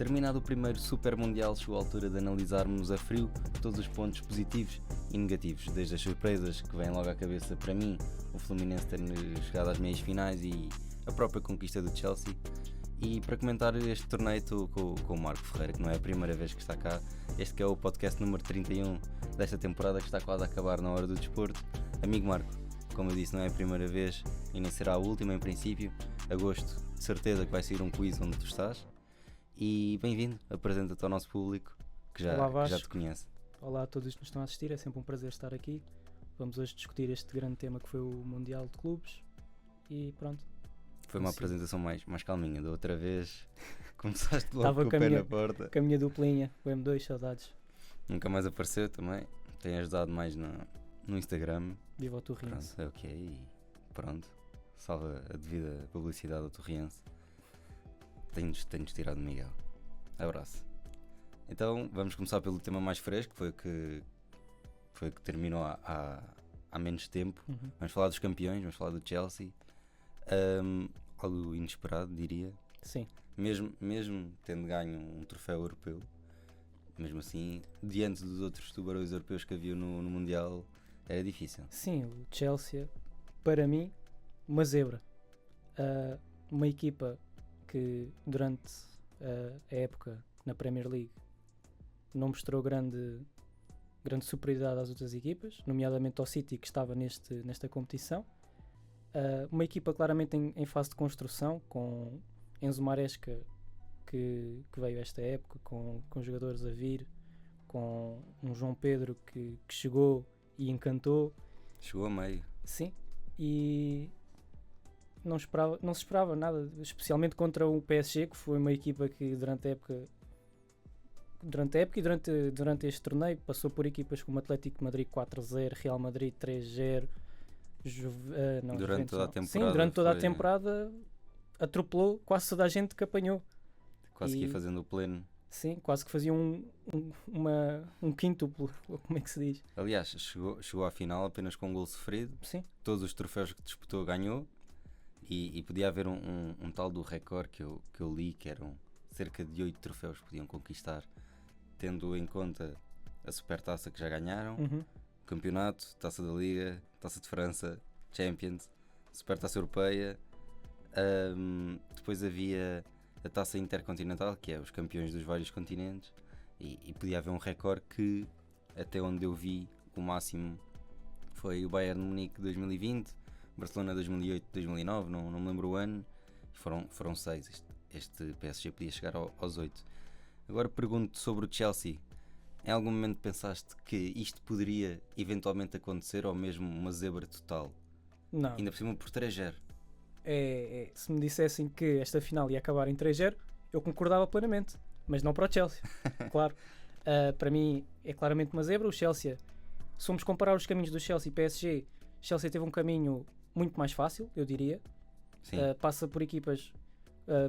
Terminado o primeiro Super Mundial, chegou a altura de analisarmos a frio todos os pontos positivos e negativos, desde as surpresas que vêm logo à cabeça para mim, o Fluminense ter chegado às meias finais e a própria conquista do Chelsea. E para comentar este torneio estou com o Marco Ferreira, que não é a primeira vez que está cá. Este que é o podcast número 31 desta temporada, que está quase a acabar na hora do desporto. Amigo Marco, como eu disse, não é a primeira vez e nem será a última em princípio. Agosto, de certeza que vai sair um quiz onde tu estás. E bem-vindo, apresenta-te ao nosso público que já te conhece. Olá a todos que nos estão a assistir, é sempre um prazer estar aqui. Vamos hoje discutir este grande tema que foi o Mundial de Clubes e pronto. Foi uma apresentação mais calminha, da outra vez começaste logo com o pé na porta. Com a minha duplinha, o M2, saudades. Nunca mais apareceu também, tem ajudado mais no Instagram. Viva o Torriense. Pronto, é ok, e pronto, salva a devida publicidade ao Torriense. Tenho-nos tirado Miguel. Abraço. Então vamos começar pelo tema mais fresco, foi o que terminou há menos tempo. Vamos falar dos campeões, vamos falar do Chelsea. Algo inesperado, diria. Sim. Mesmo tendo ganho um troféu europeu, mesmo assim, diante dos outros tubarões europeus que havia no Mundial, era difícil. Sim, o Chelsea, para mim, uma zebra. Uma equipa que durante a época na Premier League não mostrou grande superioridade às outras equipas, nomeadamente ao City, que estava nesta competição. Uma equipa claramente em fase de construção, com Enzo Maresca que veio esta época, com jogadores a vir, com um João Pedro que chegou e encantou. Chegou a meio. Sim, e não se esperava nada, especialmente contra o PSG, que foi uma equipa que durante a época e durante este torneio passou por equipas como Atlético de Madrid 4-0, Real Madrid 3-0. Durante toda a temporada. Sim, durante toda a temporada atropelou quase toda a gente que apanhou. Quase que ia fazendo o pleno. Sim, quase que fazia um quíntuplo, como é que se diz? Aliás, chegou à final apenas com um gol sofrido. Sim. Todos os troféus que disputou ganhou. E podia haver um tal do recorde que eu li, que eram cerca de 8 troféus que podiam conquistar, tendo em conta a Supertaça que já ganharam, Campeonato, Taça da Liga, Taça de França, Champions, Supertaça Europeia. Depois havia a Taça Intercontinental, que é os campeões dos vários continentes, e podia haver um recorde que, até onde eu vi, o máximo foi o Bayern de Munique 2020, Barcelona 2008, 2009, não me lembro o ano, foram 6. Este PSG podia chegar aos 8. Agora pergunto sobre o Chelsea. Em algum momento pensaste que isto poderia eventualmente acontecer, ou mesmo uma zebra total? Não. Ainda por cima por 3-0. Se me dissessem que esta final ia acabar em 3-0, eu concordava plenamente, mas não para o Chelsea. Claro. Para mim é claramente uma zebra. O Chelsea, se formos comparar os caminhos do Chelsea e PSG, o Chelsea teve um caminho muito mais fácil, eu diria. Passa por equipas,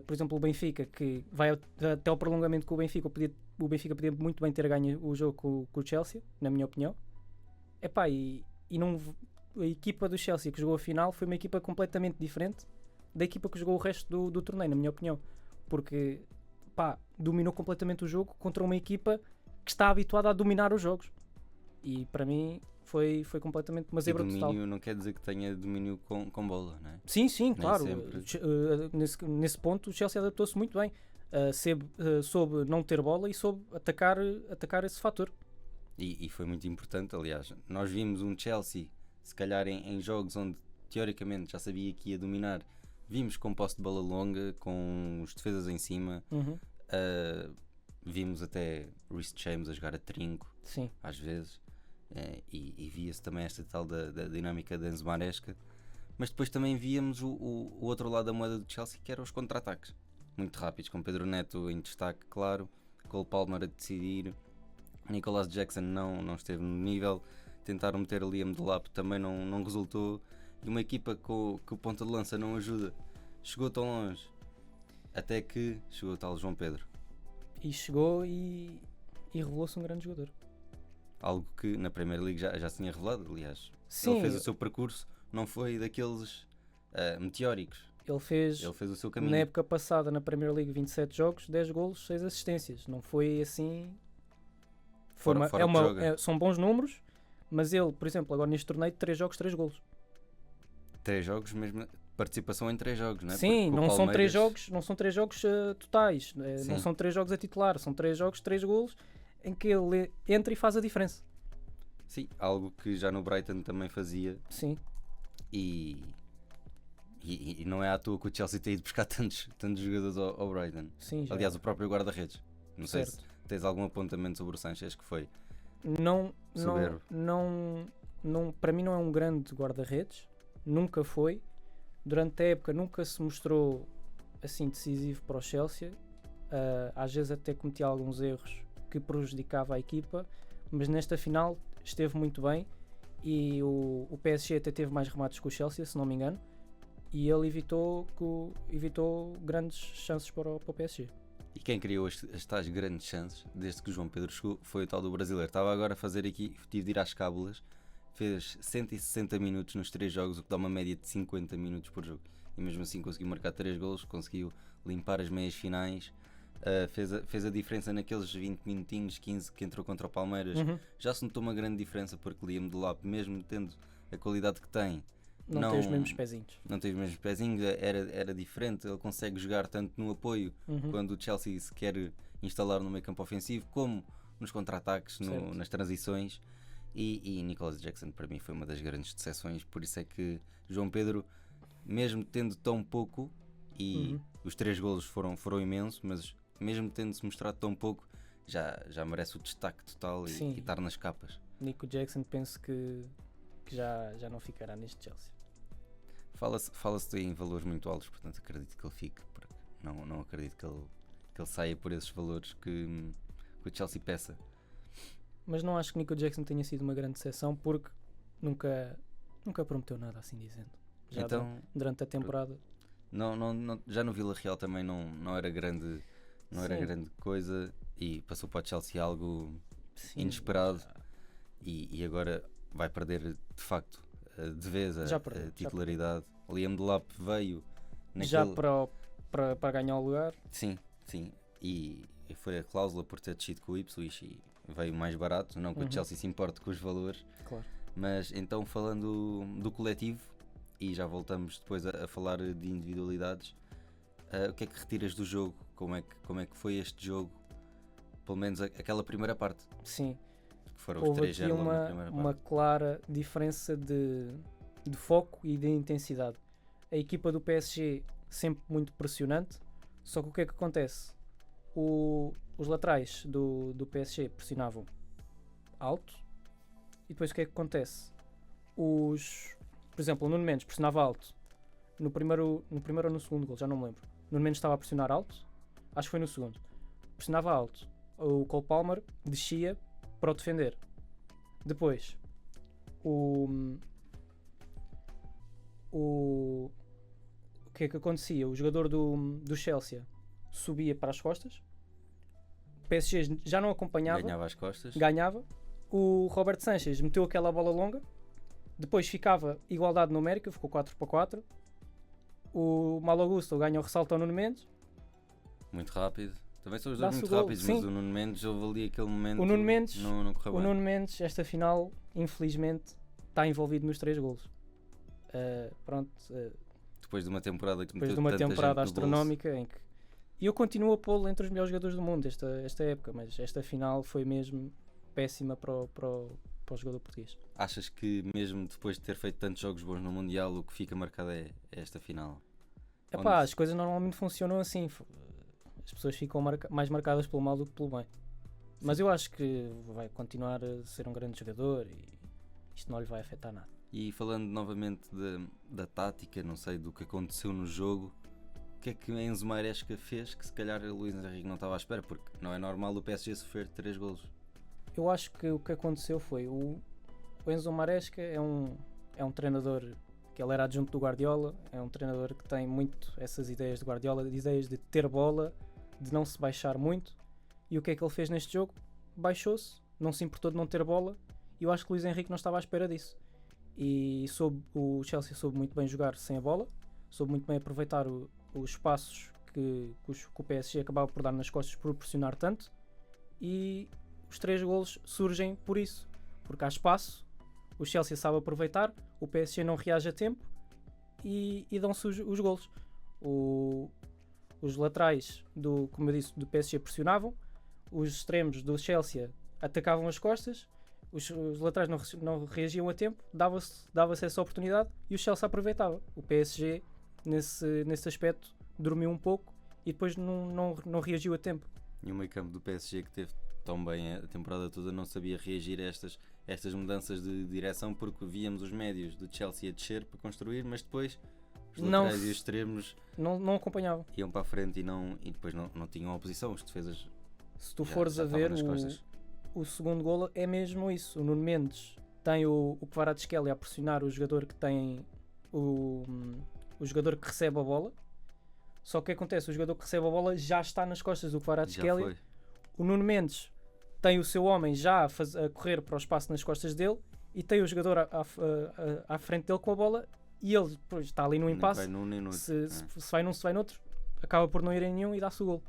por exemplo o Benfica, que vai até ao prolongamento com o Benfica. O Benfica podia muito bem ter ganho o jogo com o Chelsea, na minha opinião. A equipa do Chelsea que jogou a final foi uma equipa completamente diferente da equipa que jogou o resto do torneio, na minha opinião, porque dominou completamente o jogo contra uma equipa que está habituada a dominar os jogos, e para mim foi completamente uma zebra total. Domínio não quer dizer que tenha domínio com bola, não é? Sim, nem claro. Nesse ponto o Chelsea adaptou-se muito bem. Soube não ter bola e soube atacar esse fator. E foi muito importante. Aliás, nós vimos um Chelsea, se calhar em jogos onde teoricamente já sabia que ia dominar, vimos com posse de bola longa, com os defesas em cima. Vimos até Reece James a jogar a trinco. Sim. Às vezes. E via-se também esta tal da dinâmica de Enzo Maresca. Mas depois também víamos o outro lado da moeda do Chelsea, que eram os contra-ataques muito rápidos, com Pedro Neto em destaque, claro, Cole Palmer a decidir. Nicolas Jackson não esteve no nível. Tentaram meter ali a Medelap, também não resultou. E uma equipa que o ponta de lança não ajuda, chegou tão longe, até que chegou o tal João Pedro. E chegou e revelou-se um grande jogador. Algo que na Premier League já se tinha revelado, aliás. Sim. Ele fez o seu percurso, não foi daqueles meteóricos. Ele fez, Ele fez o seu na caminho. época passada, na Premier League, 27 jogos, 10 golos, 6 assistências. Não foi assim... Foi Fora- fora o que joga. são bons números, mas ele, por exemplo, agora neste torneio, 3 jogos, 3 golos. 3 jogos, mesmo participação em 3 jogos, não é? Sim, Porque o não são 3 Palmeiras- jogos, não são 3 jogos totais, Sim. não são 3 jogos a titular, são 3 jogos, 3 golos, em que ele entra e faz a diferença. Sim, algo que já no Brighton também fazia Sim, e não é à toa que o Chelsea tem ido buscar tantos jogadores ao Brighton. sim, já. Aliás, o próprio guarda-redes. Não sei Certo. se tens algum apontamento sobre o Sanchez, que foi Não, soberbo. para mim não é um grande guarda-redes, nunca foi. Durante a época nunca se mostrou assim decisivo para o Chelsea. Às vezes até cometia alguns erros que prejudicava a equipa, mas nesta final esteve muito bem e o PSG até teve mais remates que o Chelsea, se não me engano, e ele evitou grandes chances para o PSG. E quem criou as tais grandes chances, desde que o João Pedro chegou, foi o tal do brasileiro. Estava agora a fazer aqui, tive de ir às cábulas, fez 160 minutos nos 3 jogos, o que dá uma média de 50 minutos por jogo. E mesmo assim conseguiu marcar 3 golos, conseguiu limpar as meias finais, fez a diferença naqueles 20 minutinhos, 15 que entrou contra o Palmeiras. Uhum. Já se notou uma grande diferença porque Liam Delap, mesmo tendo a qualidade que tem, Não tem os mesmos pezinhos. não tem os mesmos pezinhos, era diferente. Ele consegue jogar tanto no apoio, Uhum. quando o Chelsea se quer instalar no meio campo ofensivo, como nos contra-ataques, Certo. nas transições. E Nicolas Jackson para mim foi uma das grandes decepções. Por isso é que João Pedro, mesmo tendo tão pouco, e Uhum. os 3 golos foram imensos, mas mesmo tendo-se mostrado tão pouco, já merece o destaque total Sim. e estar nas capas. Nico Jackson penso que já não ficará neste Chelsea. Fala-se em valores muito altos, portanto acredito que ele fique, porque não acredito que ele saia por esses valores que o Chelsea peça. Mas não acho que Nico Jackson tenha sido uma grande decepção porque nunca prometeu nada, assim dizendo. Já Então, durante a temporada. já no Vila Real também não era grande, era Sim. grande coisa, e passou para o Chelsea algo Sim, inesperado. já- E agora vai perder de facto de vez Já perdeu, a já titularidade. Liam Delap veio Já naquele... para ganhar o lugar. Sim. E foi a cláusula por ter descido com o Ipswich e veio mais barato. Não que Uhum. o Chelsea se importe com os valores. Claro. Mas então, falando do coletivo, e já voltamos depois a falar de individualidades, o que é que retiras do jogo? Como é que foi este jogo? Pelo menos aquela primeira parte, Sim. que foram os Houve 3 aqui logo na primeira uma parte. clara diferença de foco e de intensidade. A equipa do PSG sempre muito pressionante, só que o que é que acontece? Os laterais do PSG pressionavam alto e depois o que é que acontece? Por exemplo, o Nuno Mendes pressionava alto no primeiro ou no segundo gol, já não me lembro. O Nuno Mendes estava a pressionar alto, acho que foi no segundo. Pressionava alto. O Cole Palmer descia para o defender. Depois, o que é que acontecia? O jogador do Chelsea subia para as costas, o PSG já não acompanhava, Ganhava as costas. ganhava. O Roberto Sanchez meteu aquela bola longa, depois ficava igualdade numérica, ficou 4-4. O Malo Gusto ganha o ressalto ao Nuno Mendes. Muito rápido. Também são os dois Dá-se muito o gol, rápidos, mas sim. o Nuno Mendes, houve ali aquele momento. O Nuno Mendes- não correu O bem. Nuno Mendes, esta final, infelizmente, está envolvido nos 3 golos. Depois de uma temporada que Depois meteu de uma tanta temporada gente no bolso. astronómica em que. E eu continuo a pô-lo entre os melhores jogadores do mundo esta época, mas esta final foi mesmo péssima para o jogador português. Achas que mesmo depois de ter feito tantos jogos bons no Mundial, o que fica marcado é esta final? Epá, Onde- as coisas normalmente funcionam assim. As pessoas ficam mais marcadas pelo mal do que pelo bem. Mas eu acho que vai continuar a ser um grande jogador e isto não lhe vai afetar nada. E falando novamente da tática, não sei, do que aconteceu no jogo, o que é que Enzo Maresca fez que se calhar o Luís Henrique não estava à espera? Porque não é normal o PSG sofrer 3 golos. Eu acho que o que aconteceu foi o Enzo Maresca é um treinador que ele era adjunto do Guardiola, é um treinador que tem muito essas ideias de Guardiola, de ideias de ter bola, de não se baixar muito. E o que é que ele fez neste jogo? Baixou-se, não se importou de não ter bola, e eu acho que o Luís Henrique não estava à espera disso. E o Chelsea soube muito bem jogar sem a bola, soube muito bem aproveitar os espaços que o PSG acabava por dar nas costas por pressionar tanto, e os 3 golos surgem por isso, porque há espaço, o Chelsea sabe aproveitar, o PSG não reage a tempo e dão-se os golos. Os laterais, como eu disse, do PSG pressionavam, os extremos do Chelsea atacavam as costas, os laterais não reagiam a tempo, dava-se essa oportunidade e o Chelsea aproveitava. O PSG, nesse aspecto, dormiu um pouco e depois não reagiu a tempo. E o meio campo do PSG, que teve tão bem a temporada toda, não sabia reagir a estas mudanças de direção, porque víamos os médios do Chelsea a descer para construir, mas depois os laterais e os extremos não acompanhavam. Iam para a frente e depois não tinham oposição. Os defesas, se tu fores a ver, o segundo golo é mesmo isso. O Nuno Mendes tem o Kvaratskhelia a pressionar o jogador que tem o jogador que recebe a bola. Só que o que acontece? O jogador que recebe a bola já está nas costas do Kvaratskhelia. O Nuno Mendes tem o seu homem já a correr para o espaço nas costas dele e tem o jogador à frente dele com a bola, e ele depois está ali no impasse. Se vai num, se vai noutro, acaba por não ir em nenhum e dá-se o gol.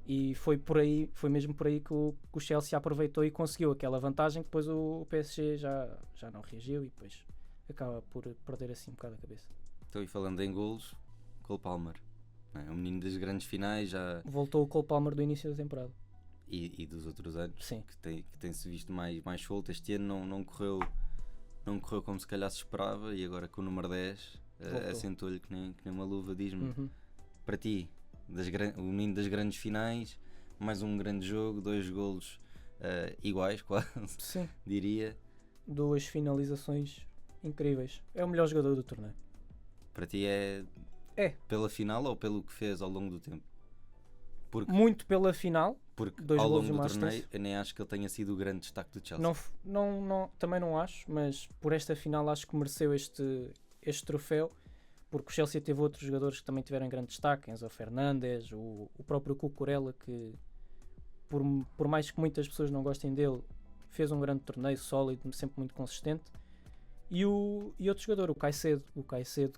E foi mesmo por aí que o Chelsea aproveitou e conseguiu aquela vantagem, que depois o PSG já não reagiu e depois acaba por perder assim um bocado a cabeça. Então, e falando em golos, Cole Palmer, o menino das grandes finais, já voltou o Cole Palmer do início da temporada. E dos outros anos. Sim. Que tem-se visto mais solto. Este ano não correu como se calhar se esperava, e agora com o número 10 assentou-lhe que nem uma luva. Diz-me, para ti, o menino das grandes finais, mais um grande jogo, 2 golos iguais quase. Sim. Diria. 2 finalizações incríveis. É o melhor jogador do torneio. Para ti é pela final ou pelo que fez ao longo do tempo? Muito pela final. Porque ao longo do torneio eu nem acho que ele tenha sido o grande destaque do Chelsea. Também não acho, mas por esta final acho que mereceu este troféu, porque o Chelsea teve outros jogadores que também tiveram grande destaque, Enzo Fernandes, o próprio Cucurella, que por mais que muitas pessoas não gostem dele, fez um grande torneio, sólido, sempre muito consistente. E outro jogador, o Caicedo,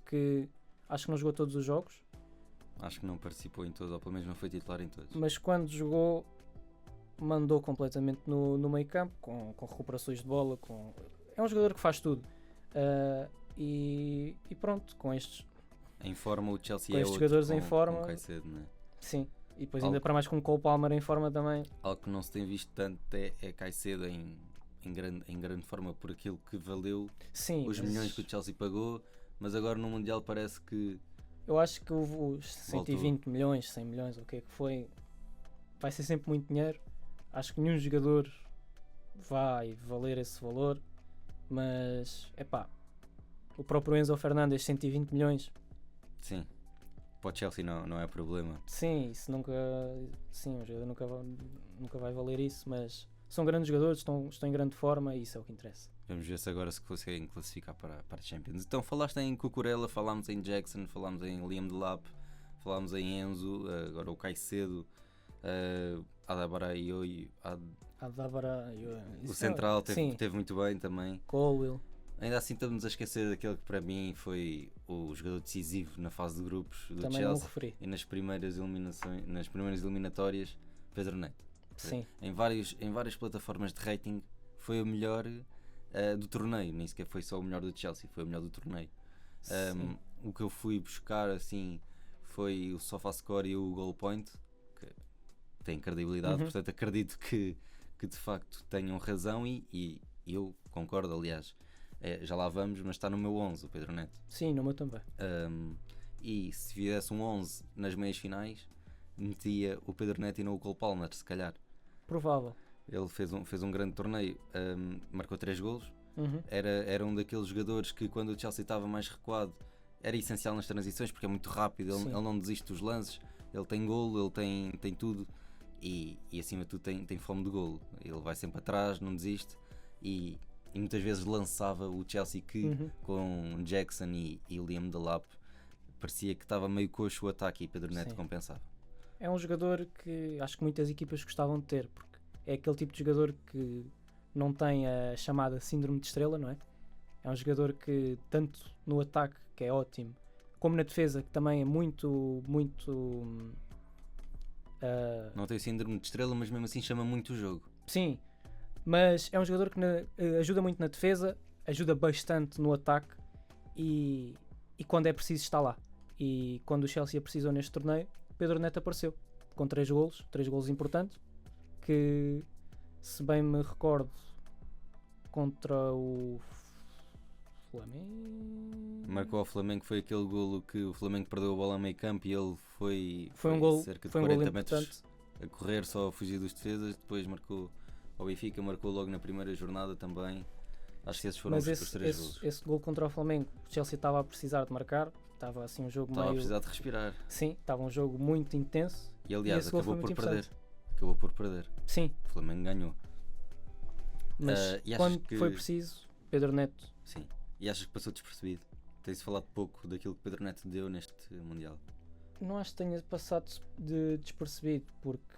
que acho que não jogou todos os jogos. Acho que não participou em todos, ou pelo menos não foi titular em todos. Mas quando jogou, mandou completamente no meio campo, com recuperações de bola. É um jogador que faz tudo. E pronto, com estes... Em forma, o Chelsea com é estes outro, jogadores em forma. Com Caicedo, não é? Sim, e depois ainda para mais com o Cole Palmer em forma também. Algo que não se tem visto tanto é Caicedo em grande forma, por aquilo que valeu. Sim, os milhões que o Chelsea pagou, mas agora no Mundial parece que... Eu acho que os 120 milhões, 100 milhões, o que é que foi, vai ser sempre muito dinheiro. Acho que nenhum jogador vai valer esse valor, mas o próprio Enzo Fernandes, 120 milhões. Sim, para o Chelsea não é problema. Sim, o jogador nunca vai valer isso, mas são grandes jogadores, estão em grande forma e isso é o que interessa. Vamos ver se agora se conseguem classificar para a Champions. Então, falaste em Cucurella, falámos em Jackson, falámos em Liam Delap, falámos em Enzo, agora o Caicedo, Adabaraioui, o central teve muito bem também. Colwill. Ainda assim estamos a esquecer daquele que para mim foi o jogador decisivo na fase de grupos do também Chelsea e nas primeiras eliminatórias, Pedro Neto. Sim. Em várias plataformas de rating foi o melhor do torneio, nem sequer foi só o melhor do Chelsea, foi o melhor do torneio. O que eu fui buscar assim foi o SofaScore e o Goal Point, que têm credibilidade, portanto acredito que de facto tenham razão e eu concordo, aliás. Já lá vamos, mas está no meu 11 o Pedro Neto. Sim, no meu também. E se fizesse um 11 nas meias finais, metia o Pedro Neto e não o Cole Palmer, se calhar. Provável. Ele fez um grande torneio, marcou 3 golos. Era um daqueles jogadores que quando o Chelsea estava mais recuado era essencial nas transições, porque é muito rápido, ele não desiste dos lances, ele tem golo, ele tem tudo e acima de tudo tem fome de golo. Ele vai sempre atrás, não desiste e muitas vezes lançava o Chelsea que com Jackson e Liam Delap parecia que estava meio coxo o ataque e Pedro Neto compensava. É um jogador que acho que muitas equipas gostavam de ter, porque é aquele tipo de jogador que não tem a chamada síndrome de estrela, não é? É um jogador que tanto no ataque, que é ótimo, como na defesa, que também é muito Não tem o síndrome de estrela, mas mesmo assim chama muito o jogo. sim, mas é um jogador que ajuda muito na defesa, ajuda bastante no ataque e quando é preciso está lá. E quando o Chelsea precisou neste torneio, Pedro Neto apareceu com 3 golos importantes, que, se bem me recordo, contra o Flamengo... Marcou ao Flamengo, foi aquele golo que o Flamengo perdeu a bola a meio campo e ele foi um golo, cerca de foi um 40 golo metros importante. a correr só a fugir dos defesas. Depois marcou ao Benfica, marcou logo na primeira jornada também. Acho que esses foram Mas os 3 golos. esse gol contra o Flamengo, o Chelsea estava a precisar de marcar, estava assim um jogo Estava a meio... precisar de respirar. Sim, estava um jogo muito intenso. E aliás, esse gol acabou foi por muito perder. importante. Acabou por perder. Sim, O Flamengo ganhou. mas E achas quando que- foi preciso, Pedro Neto... Sim. E achas que passou despercebido? Tem-se falado pouco daquilo que Pedro Neto deu neste Mundial. Não acho que tenha passado despercebido, porque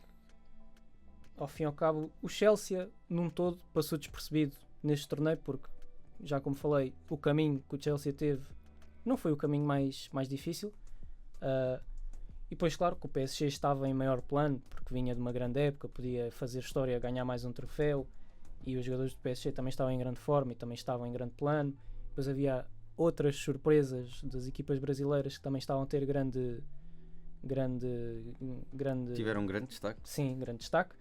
ao fim e ao cabo o Chelsea num todo passou despercebido neste torneio, porque já como falei, o caminho que o Chelsea teve não foi o caminho mais difícil. E depois, claro, que o PSG estava em maior plano, porque vinha de uma grande época, podia fazer história, ganhar mais um troféu, e os jogadores do PSG também estavam em grande forma e também estavam em grande plano. Depois havia outras surpresas das equipas brasileiras que também estavam a ter grande Tiveram um grande destaque. sim, grande destaque.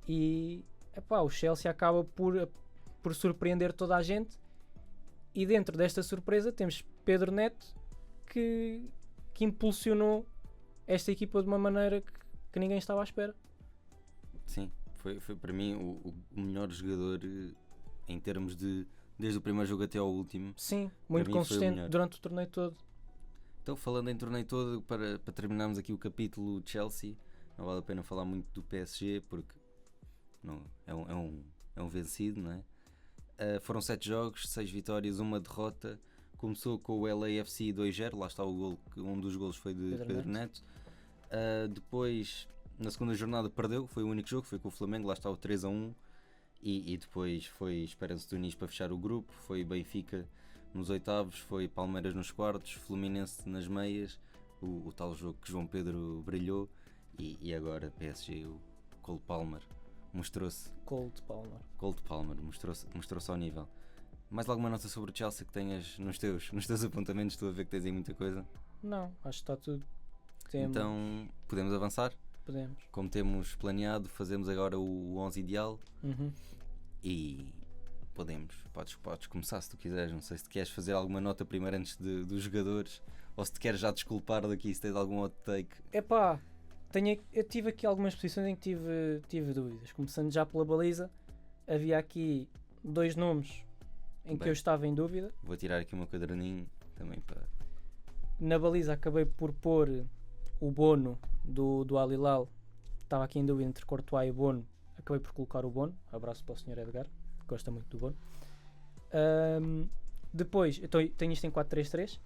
E o Chelsea acaba por surpreender toda a gente. E dentro desta surpresa temos Pedro Neto que impulsionou esta equipa de uma maneira que ninguém estava à espera. Sim, foi para mim o melhor jogador em termos de desde o primeiro jogo até ao último. Sim, Para muito mim foi o consistente melhor. durante o torneio todo. Então, falando em torneio todo, para terminarmos aqui o capítulo Chelsea, não vale a pena falar muito do PSG porque não, é um vencido, não é? Foram 7 jogos, 6 vitórias, 1 derrota. Começou com o LAFC 2-0, lá está o gol, um dos golos foi de Pedro Neto. Depois, na segunda jornada, perdeu, foi o único jogo, foi com o Flamengo, lá está o 3-1. E depois foi Esperance de Tunis para fechar o grupo, foi Benfica nos oitavos, foi Palmeiras nos quartos, Fluminense nas meias, o tal jogo que João Pedro brilhou, e agora PSG, o Cole Palmer mostrou-se. Cold Palmer. Mostrou-se ao nível. Mais alguma nota sobre o Chelsea que tenhas nos teus apontamentos? Estou a ver que tens aí muita coisa. Não, acho que está tudo. Então podemos avançar? Podemos. Como temos planeado, fazemos agora o 11 ideal. E podes começar se tu quiseres. Não sei se queres fazer alguma nota primeiro antes dos jogadores, ou se te queres já desculpar daqui, se tens algum hot take. Eu tive aqui algumas posições em que tive dúvidas. Começando já pela baliza, havia aqui 2 nomes em que eu estava em dúvida. Vou tirar aqui o meu caderninho também para... Na baliza acabei por pôr o Bono do Al Hilal. Estava aqui em dúvida entre Courtois e Bono. Acabei por colocar o Bono. Abraço para o Sr. Edgar, que gosta muito do Bono. Depois, eu tenho isto em 4-3-3.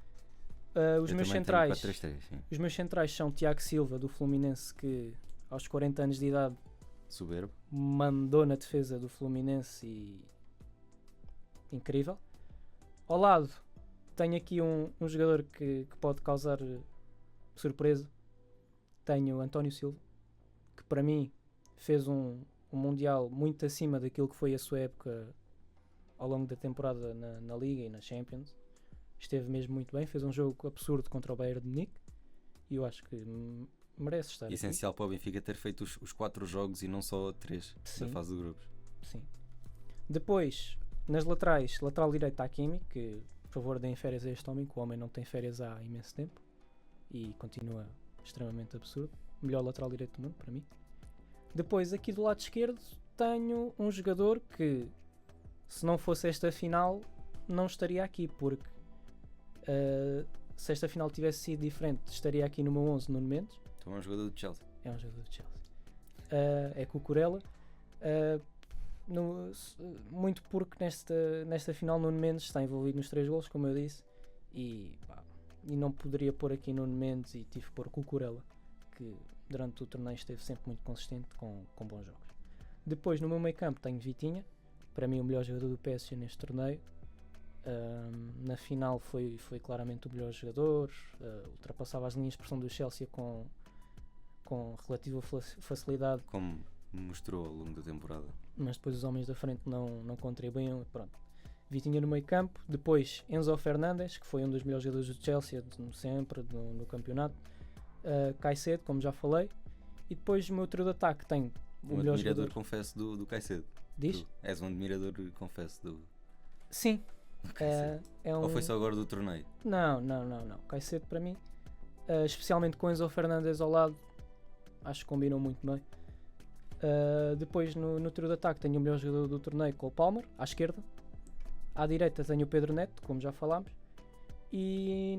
Os meus centrais são Tiago Silva do Fluminense, que aos 40 anos de idade soberbo, mandou na defesa do Fluminense e incrível. Ao lado tenho aqui um jogador que pode causar surpresa. Tenho António Silva, que para mim fez um Mundial muito acima daquilo que foi a sua época ao longo da temporada na Liga e na Champions. Esteve mesmo muito bem, fez um jogo absurdo contra o Bayern de Munique e eu acho que merece estar essencial para o Benfica ter feito os 4 jogos e não só 3 na fase de grupos. Sim. Depois, nas laterais, lateral direito Hakimi, que por favor deem férias a este homem, que o homem não tem férias há imenso tempo e continua extremamente absurdo. Melhor lateral direito do mundo para mim. Depois, aqui do lado esquerdo, tenho um jogador que, se não fosse esta final, não estaria aqui, porque se esta final tivesse sido diferente, estaria aqui no meu 11, Nuno Mendes. Então é um jogador do Chelsea. É um jogador do Chelsea. É Cucurella. Muito porque nesta final Nuno Mendes está envolvido nos 3 golos, como eu disse, e não poderia pôr aqui Nuno Mendes e tive que pôr Cucurella, que durante o torneio esteve sempre muito consistente com bons jogos. Depois no meu meio campo tenho Vitinha, para mim o melhor jogador do PSG neste torneio, Na final foi claramente o melhor jogador, ultrapassava as linhas de pressão do Chelsea com relativa facilidade, Como mostrou ao longo da temporada. mas depois os homens da frente não contribuíam. Pronto. Vitinha no meio campo, depois Enzo Fernandes, que foi um dos melhores jogadores do Chelsea sempre no campeonato, Caicedo, como já falei, e depois o meu trio de ataque tem o Um melhor admirador, jogador. confesso, do Caicedo. Diz? Tu és um admirador, confesso, do Sim. Caicedo. É um... Ou foi só agora do torneio? Não. Caicedo para mim, especialmente com Enzo Fernandes ao lado, acho que combinam muito bem. Depois no trio de ataque tenho o melhor jogador do torneio, Cole Palmer, à esquerda. À direita tenho o Pedro Neto, como já falámos. E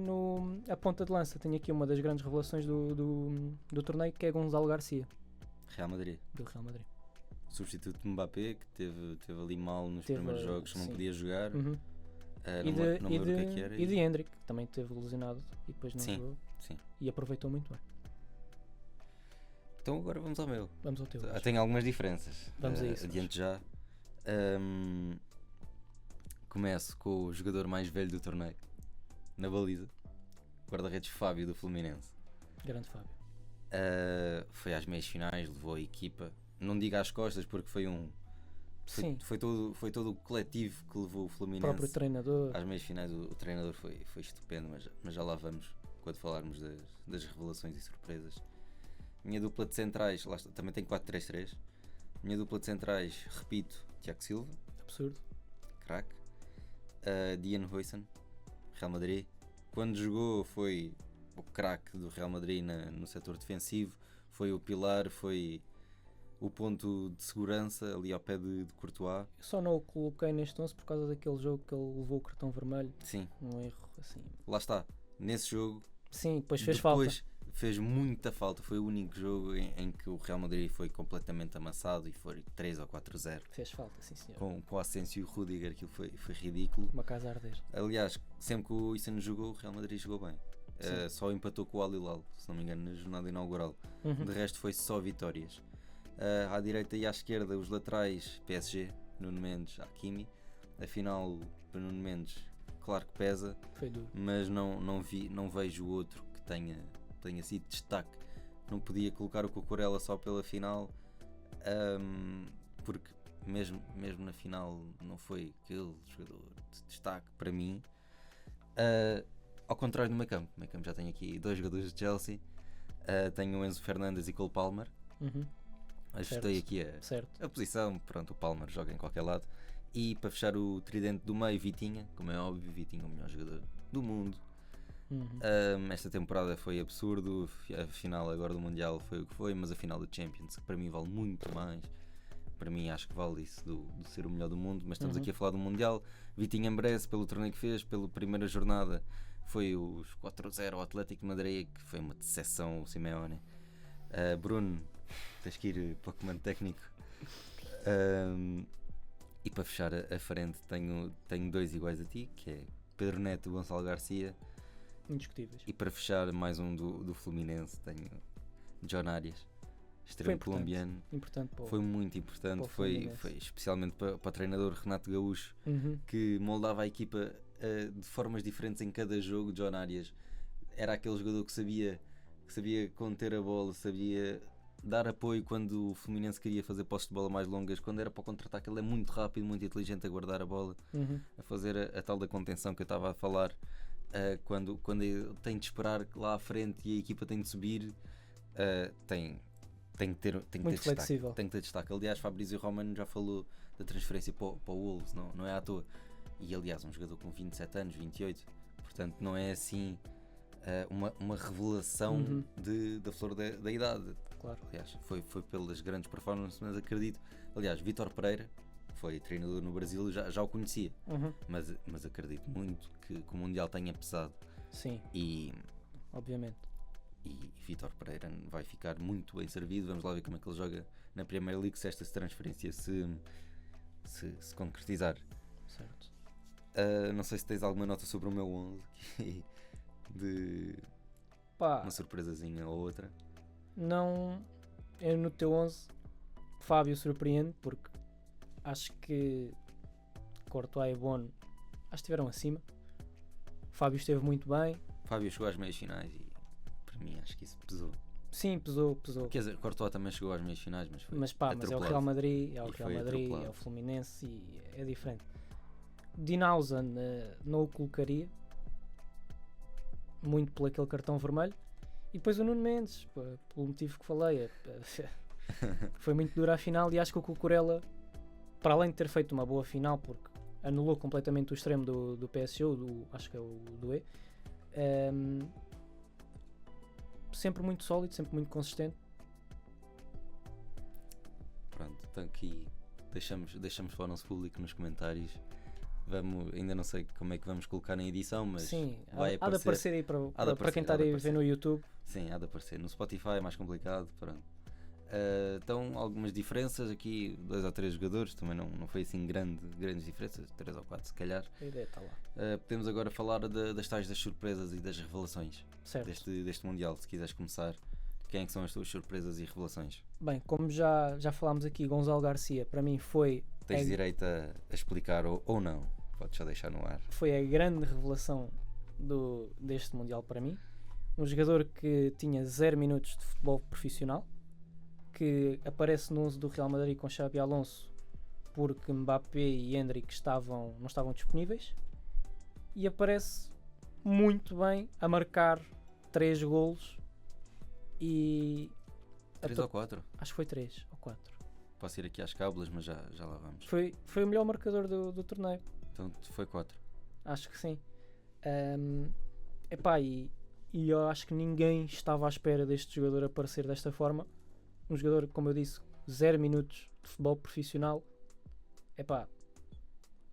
a ponta de lança tenho aqui uma das grandes revelações do torneio, que é Gonçalo Garcia, Real Madrid. do Real Madrid. Substituto de Mbappé, que teve ali mal nos Teve, primeiros jogos, não sim. podia jogar. Uhum. Não me lembro o que é que era. E de Hendrick, que também teve lesionado e depois não Sim. jogou. Sim. E aproveitou muito bem. Então agora vamos ao meu. Vamos ao teu. Tem algumas diferenças. Vamos a isso, Adiante já. Começo com o jogador mais velho do torneio. Na baliza. Guarda-redes Fábio, do Fluminense. Grande Fábio. Foi às meias finais, levou a equipa. Não digo às costas porque foi Sim, foi todo o coletivo que levou o o Fluminense próprio treinador. às meias finais. O treinador foi estupendo, mas já lá vamos quando falarmos das revelações e surpresas. Minha dupla de centrais, lá está, também tem 4-3-3. Minha dupla de centrais, repito, Tiago Silva, Absurdo. craque. Dean Huijsen, Real Madrid. Quando jogou foi o craque do Real Madrid no setor defensivo, foi o pilar, foi o ponto de segurança ali ao pé de Courtois. Eu só não o coloquei neste 11 por causa daquele jogo que ele levou o cartão vermelho. Sim, Um erro assim. lá está. Nesse jogo, Sim, depois fez depois falta. fez muita falta. Foi o único jogo em que o Real Madrid foi completamente amassado e foi 3 ou 4-0. Fez falta, sim senhor. Com o Asensio e o Rudiger, aquilo foi ridículo. Uma casa a arder. Aliás, sempre que o Huijsen jogou, o Real Madrid jogou bem. Sim. Só empatou com o Al Hilal, se não me engano, na jornada inaugural. Uhum. De resto foi só vitórias. À direita e à esquerda os laterais, PSG, Nuno Mendes, Hakimi. Afinal, para Nuno Mendes, claro que pesa, Foi duro. mas não vejo outro que tenha sido destaque. Não podia colocar o Cucurella só pela final, porque mesmo na final não foi aquele jogador de destaque para mim. Ao contrário do meio campo já tenho aqui dois jogadores de Chelsea. Tenho o Enzo Fernandes e Cole Palmer. Uhum. Ajustei Certo. aqui Certo. a posição, pronto, o Palmer joga em qualquer lado. E para fechar o tridente do meio, Vitinha, como é óbvio, Vitinha é o melhor jogador do mundo. Uhum. Esta temporada foi absurdo, a final agora do Mundial foi o que foi, mas a final do Champions, que para mim vale muito mais. Para mim acho que vale isso do ser o melhor do mundo, mas estamos Uhum. aqui a falar do Mundial. Vitinha merece pelo torneio que fez, pela primeira jornada foi os 4-0 ao Atlético de Madrid, que foi uma decepção o Simeone. Bruno, tens que ir para o comando técnico. E para fechar a frente tenho dois iguais a ti, que é Pedro Neto e Gonçalo Garcia. Indiscutíveis. E para fechar mais um do Fluminense tenho John Arias, Foi extremo importante. colombiano. Importante para o... Foi muito importante, para o foi Fluminense. especialmente para o treinador Renato Gaúcho, Uhum. que moldava a equipa de formas diferentes em cada jogo. John Arias era aquele jogador que sabia conter a bola, sabia dar apoio quando o Fluminense queria fazer posses de bola mais longas. Quando era para o contra-ataque, ele é muito rápido, muito inteligente a guardar a bola, Uhum. a fazer a tal da contenção que eu estava a falar. Quando ele tem de esperar lá à frente e a equipa tem de subir, tem que ter Muito destaque. flexível. Tem que ter destaque. Aliás, Fabrício Romano já falou da transferência para o Wolves, não é à toa. E aliás, um jogador com 27 anos, 28, portanto não é assim uma revelação Uhum. da flor da idade. Claro. Aliás, foi pelas grandes performances, mas acredito. Aliás, Vítor Pereira foi treinador no Brasil, já o conhecia, Uhum. mas acredito muito que o Mundial tenha pesado. Sim, E obviamente. Vítor Pereira vai ficar muito bem servido. Vamos lá ver como é que ele joga na Premier League, se esta transferência se concretizar. Certo. Não sei se tens alguma nota sobre o meu 11 aqui, de Pá, uma surpresazinha ou outra. não. Eu no teu 11, Fábio surpreende porque acho que Courtois e Bono acho que estiveram acima. O Fábio esteve muito bem. O Fábio chegou às meias finais e para mim acho que isso pesou. Sim, pesou. Quer dizer, Courtois também chegou às meias finais, mas foi Mas é o atropelado. Real Madrid, é o E Real foi Madrid, atropelado. é o Fluminense e é diferente. Dinausen não o colocaria, muito por aquele cartão vermelho. E depois o Nuno Mendes, pelo motivo que falei, foi muito dura a final e acho que o Cucurella, para além de ter feito uma boa final, porque anulou completamente o extremo do PSU, acho que é o do E, sempre muito sólido, sempre muito consistente. Pronto, então aqui deixamos para o nosso público nos comentários. Ainda não sei como é que vamos colocar na edição, mas Sim, vai há de aparecer aí para quem está a ver no YouTube. Sim, há de aparecer. No Spotify é mais complicado. Pronto. Então, algumas diferenças aqui, 2 ou 3 jogadores, também não foi assim grandes diferenças, 3 ou 4 se calhar. A ideia está lá. Podemos agora falar das tais das surpresas e das revelações Certo. deste Mundial. Se quiseres começar, quem é que são as tuas surpresas e revelações? Bem, como já falámos aqui, Gonçalo Garcia, para mim foi Tens direito a explicar ou não, podes só deixar no ar. foi a grande revelação deste Mundial para mim. Um jogador que tinha 0 minutos de futebol profissional, que aparece no 11 do Real Madrid com Xabi Alonso porque Mbappé e Endrick não estavam disponíveis, e aparece muito bem a marcar 3 golos e 3 ou 4? acho que foi 3 ou 4. Posso ir aqui às cábulas, mas já lá vamos. Foi o melhor marcador do torneio. Então foi 4. Acho que sim. Epá, e eu acho que ninguém estava à espera deste jogador aparecer desta forma. Um jogador, como eu disse, 0 minutos de futebol profissional. Epá,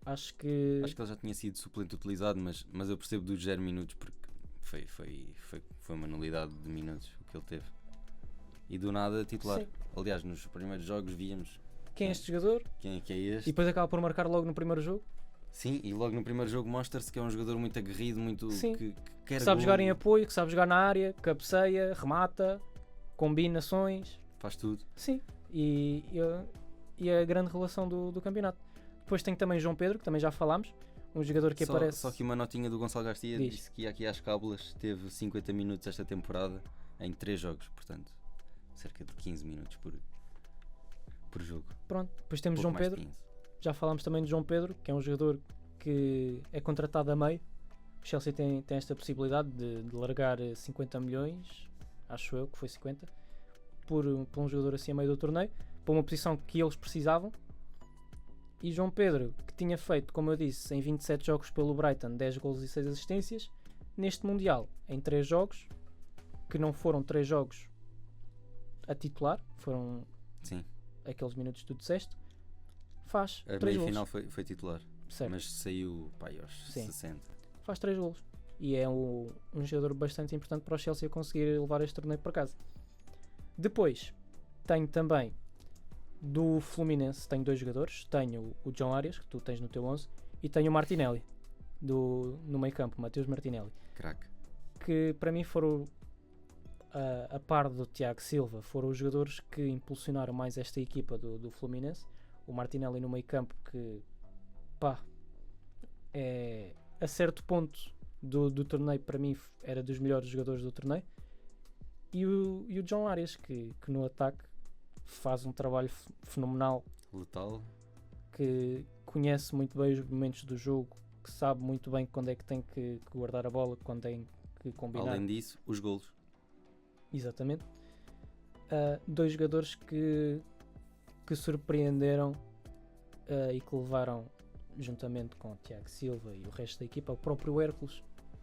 acho que Acho que ele já tinha sido suplente utilizado, mas eu percebo dos 0 minutos porque foi uma nulidade de minutos o que ele teve. E do nada titular. Sim. Aliás, nos primeiros jogos víamos quem é este jogador? quem é que é E este. depois acaba por marcar logo no primeiro jogo. Sim, e logo no primeiro jogo mostra-se que é um jogador muito aguerrido, muito Sim. que quer Que sabe golo, jogar em apoio, que sabe jogar na área, cabeceia, remata, combinações. faz tudo. Sim, e a grande relação do campeonato. Depois tem também João Pedro, que também já falámos, um jogador que aparece. Só que uma notinha do Gonçalo Garcia Diz. disse que aqui às cábulas teve 50 minutos esta temporada em 3 jogos, portanto, cerca de 15 minutos por jogo. Pronto, depois temos Pouco João mais de Pedro. 15. Já falámos também de João Pedro, que é um jogador que é contratado a meio. O Chelsea tem esta possibilidade de largar 50 milhões, acho eu que foi 50, por um jogador assim a meio do torneio, para uma posição que eles precisavam. E João Pedro, que tinha feito, como eu disse, em 27 jogos pelo Brighton, 10 golos e 6 assistências, neste Mundial, em 3 jogos, que não foram 3 jogos a titular, foram Sim, aqueles minutos que tu disseste, faz a 3 meia golos. final foi titular, Certo. mas saiu aos Sim. 60. Faz 3 golos. E é um jogador bastante importante para o Chelsea conseguir levar este torneio para casa. Depois, tenho também do Fluminense, tenho 2 jogadores. Tenho o João Arias, que tu tens no teu 11, e tenho o Martinelli, no meio campo, Mateus Martinelli, Crack. que para mim foram, a par do Tiago Silva, foram os jogadores que impulsionaram mais esta equipa do Fluminense. O Martinelli no meio campo, que pá, é a certo ponto do torneio, para mim era dos melhores jogadores do torneio. E o João Arias, que no ataque faz um trabalho fenomenal, Letal. que conhece muito bem os momentos do jogo, que sabe muito bem quando é que tem que guardar a bola, quando tem que combinar. Além disso, os golos. Exatamente. 2 jogadores que surpreenderam e que levaram, juntamente com o Tiago Silva e o resto da equipa, o próprio Hércules,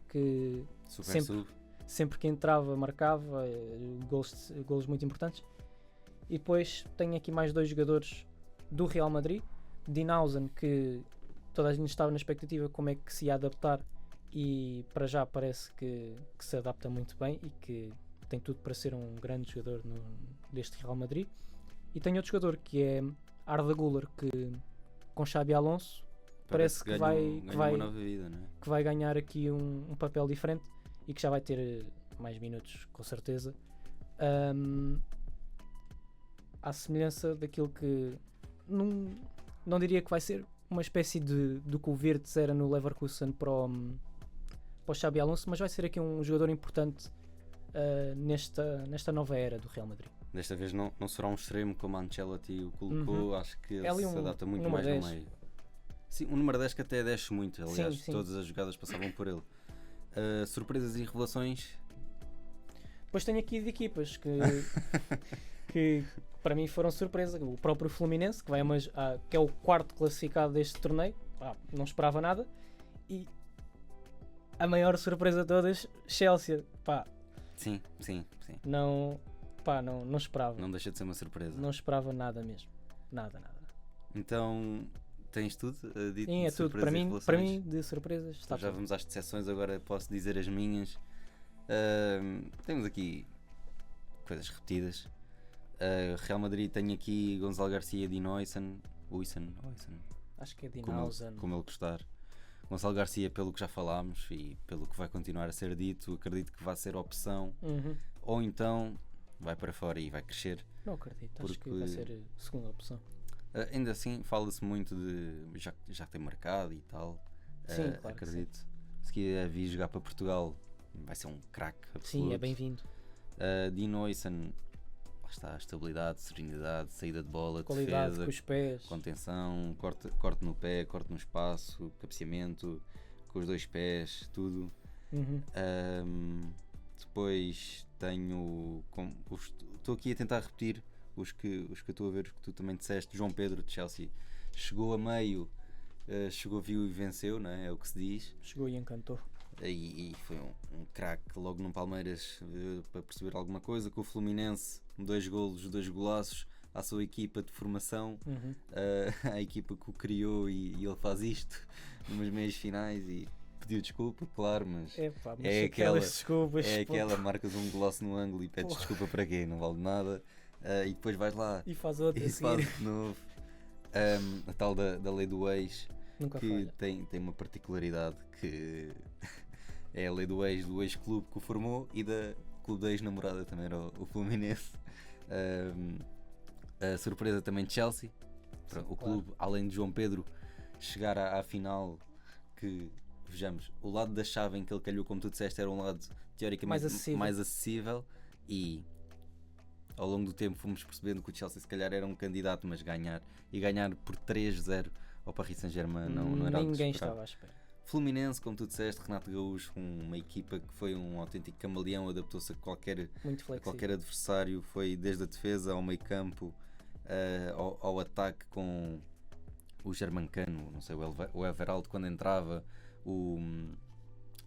que Super sempre que entrava marcava golos muito importantes. E depois tenho aqui mais 2 jogadores do Real Madrid. Dinausen, que toda a gente estava na expectativa como é que se ia adaptar, e para já parece que se adapta muito bem e que tem tudo para ser um grande jogador deste Real Madrid. E tenho outro jogador que é Arda Güler, que com Xabi Alonso parece que vai uma nova vida, não é? que vai ganhar aqui um papel diferente e que já vai ter mais minutos, com certeza. À semelhança daquilo que não diria que vai ser uma espécie de do que o Wirtz era no Leverkusen para o Xabi Alonso, mas vai ser aqui um jogador importante nesta nova era do Real Madrid. Desta vez não será um extremo como a Ancelotti o colocou, acho que ele É ali se adapta muito número mais 10. no meio. Sim, o número 10 que até desce muito, aliás, Sim. todas as jogadas passavam por ele. Surpresas e revelações? Depois tenho aqui de equipas que para mim foram surpresa. O próprio Fluminense, que é o quarto classificado deste torneio, não esperava nada. E a maior surpresa de todas, Chelsea. Sim. Não esperava. Não deixa de ser uma surpresa. Não esperava nada mesmo. Nada. Então, tens tudo dito? Sim, de é tudo. surpresas Para e mim, revelações? de surpresas, está Então já tudo. vamos às decepções, agora posso dizer as minhas. Temos aqui coisas repetidas. Real Madrid tem aqui Gonçalo Garcia, Dean Huijsen, Acho que é como ele gostar. Gonçalo Garcia, pelo que já falámos e pelo que vai continuar a ser dito, acredito que vai ser opção, ou então vai para fora e vai crescer. Não acredito, acho que Porque- vai ser a segunda opção. Ainda assim, fala-se muito de já tem marcado e tal. Sim, claro que acredito. Se quiser vir jogar para Portugal, vai ser um craque absoluto. Sim, é bem-vindo. Dean Huijsen, lá está, estabilidade, serenidade, saída de bola, Qualidade defesa, com os pés. contenção, corte no pé, corte no espaço, cabeceamento, com os dois pés, tudo. Depois tenho. Estou aqui a tentar repetir os que eu estou a ver, os que tu também disseste. João Pedro de Chelsea chegou a meio, viu e venceu, não é? É o que se diz. Chegou e encantou. E foi um craque logo no Palmeiras, para perceber alguma coisa. Com o Fluminense, 2 golos, 2 golaços à sua equipa de formação, a equipa que o criou, e ele faz isto numas meias finais e pediu desculpa, claro, mas Mas é aquelas aquela, desculpas. marcas um golaço no ângulo e pedes desculpa para quê? Não vale nada. E depois vais lá E faz outra e a seguir. faz de novo. A tal da lei do ex, Nunca que falha. tem uma particularidade, que é a lei do ex-clube que o formou e da clube da ex-namorada, também era o Fluminense. A surpresa também de Chelsea. Sim, O claro. clube, além de João Pedro chegar à final, que vejamos, o lado da chave em que ele calhou, como tu disseste, era um lado teoricamente Mais acessível. acessível, e ao longo do tempo fomos percebendo que o Chelsea se calhar era um candidato, mas ganhar por 3-0 ao Paris Saint-Germain não era algo que se Ninguém esperava. estava à espera. Fluminense, como tu disseste, Renato Gaúcho, uma equipa que foi um autêntico camaleão, adaptou-se a qualquer Muito flexível. adversário, foi desde a defesa ao meio campo, ao ataque, com o Germancano, não sei, o Everaldo quando entrava, o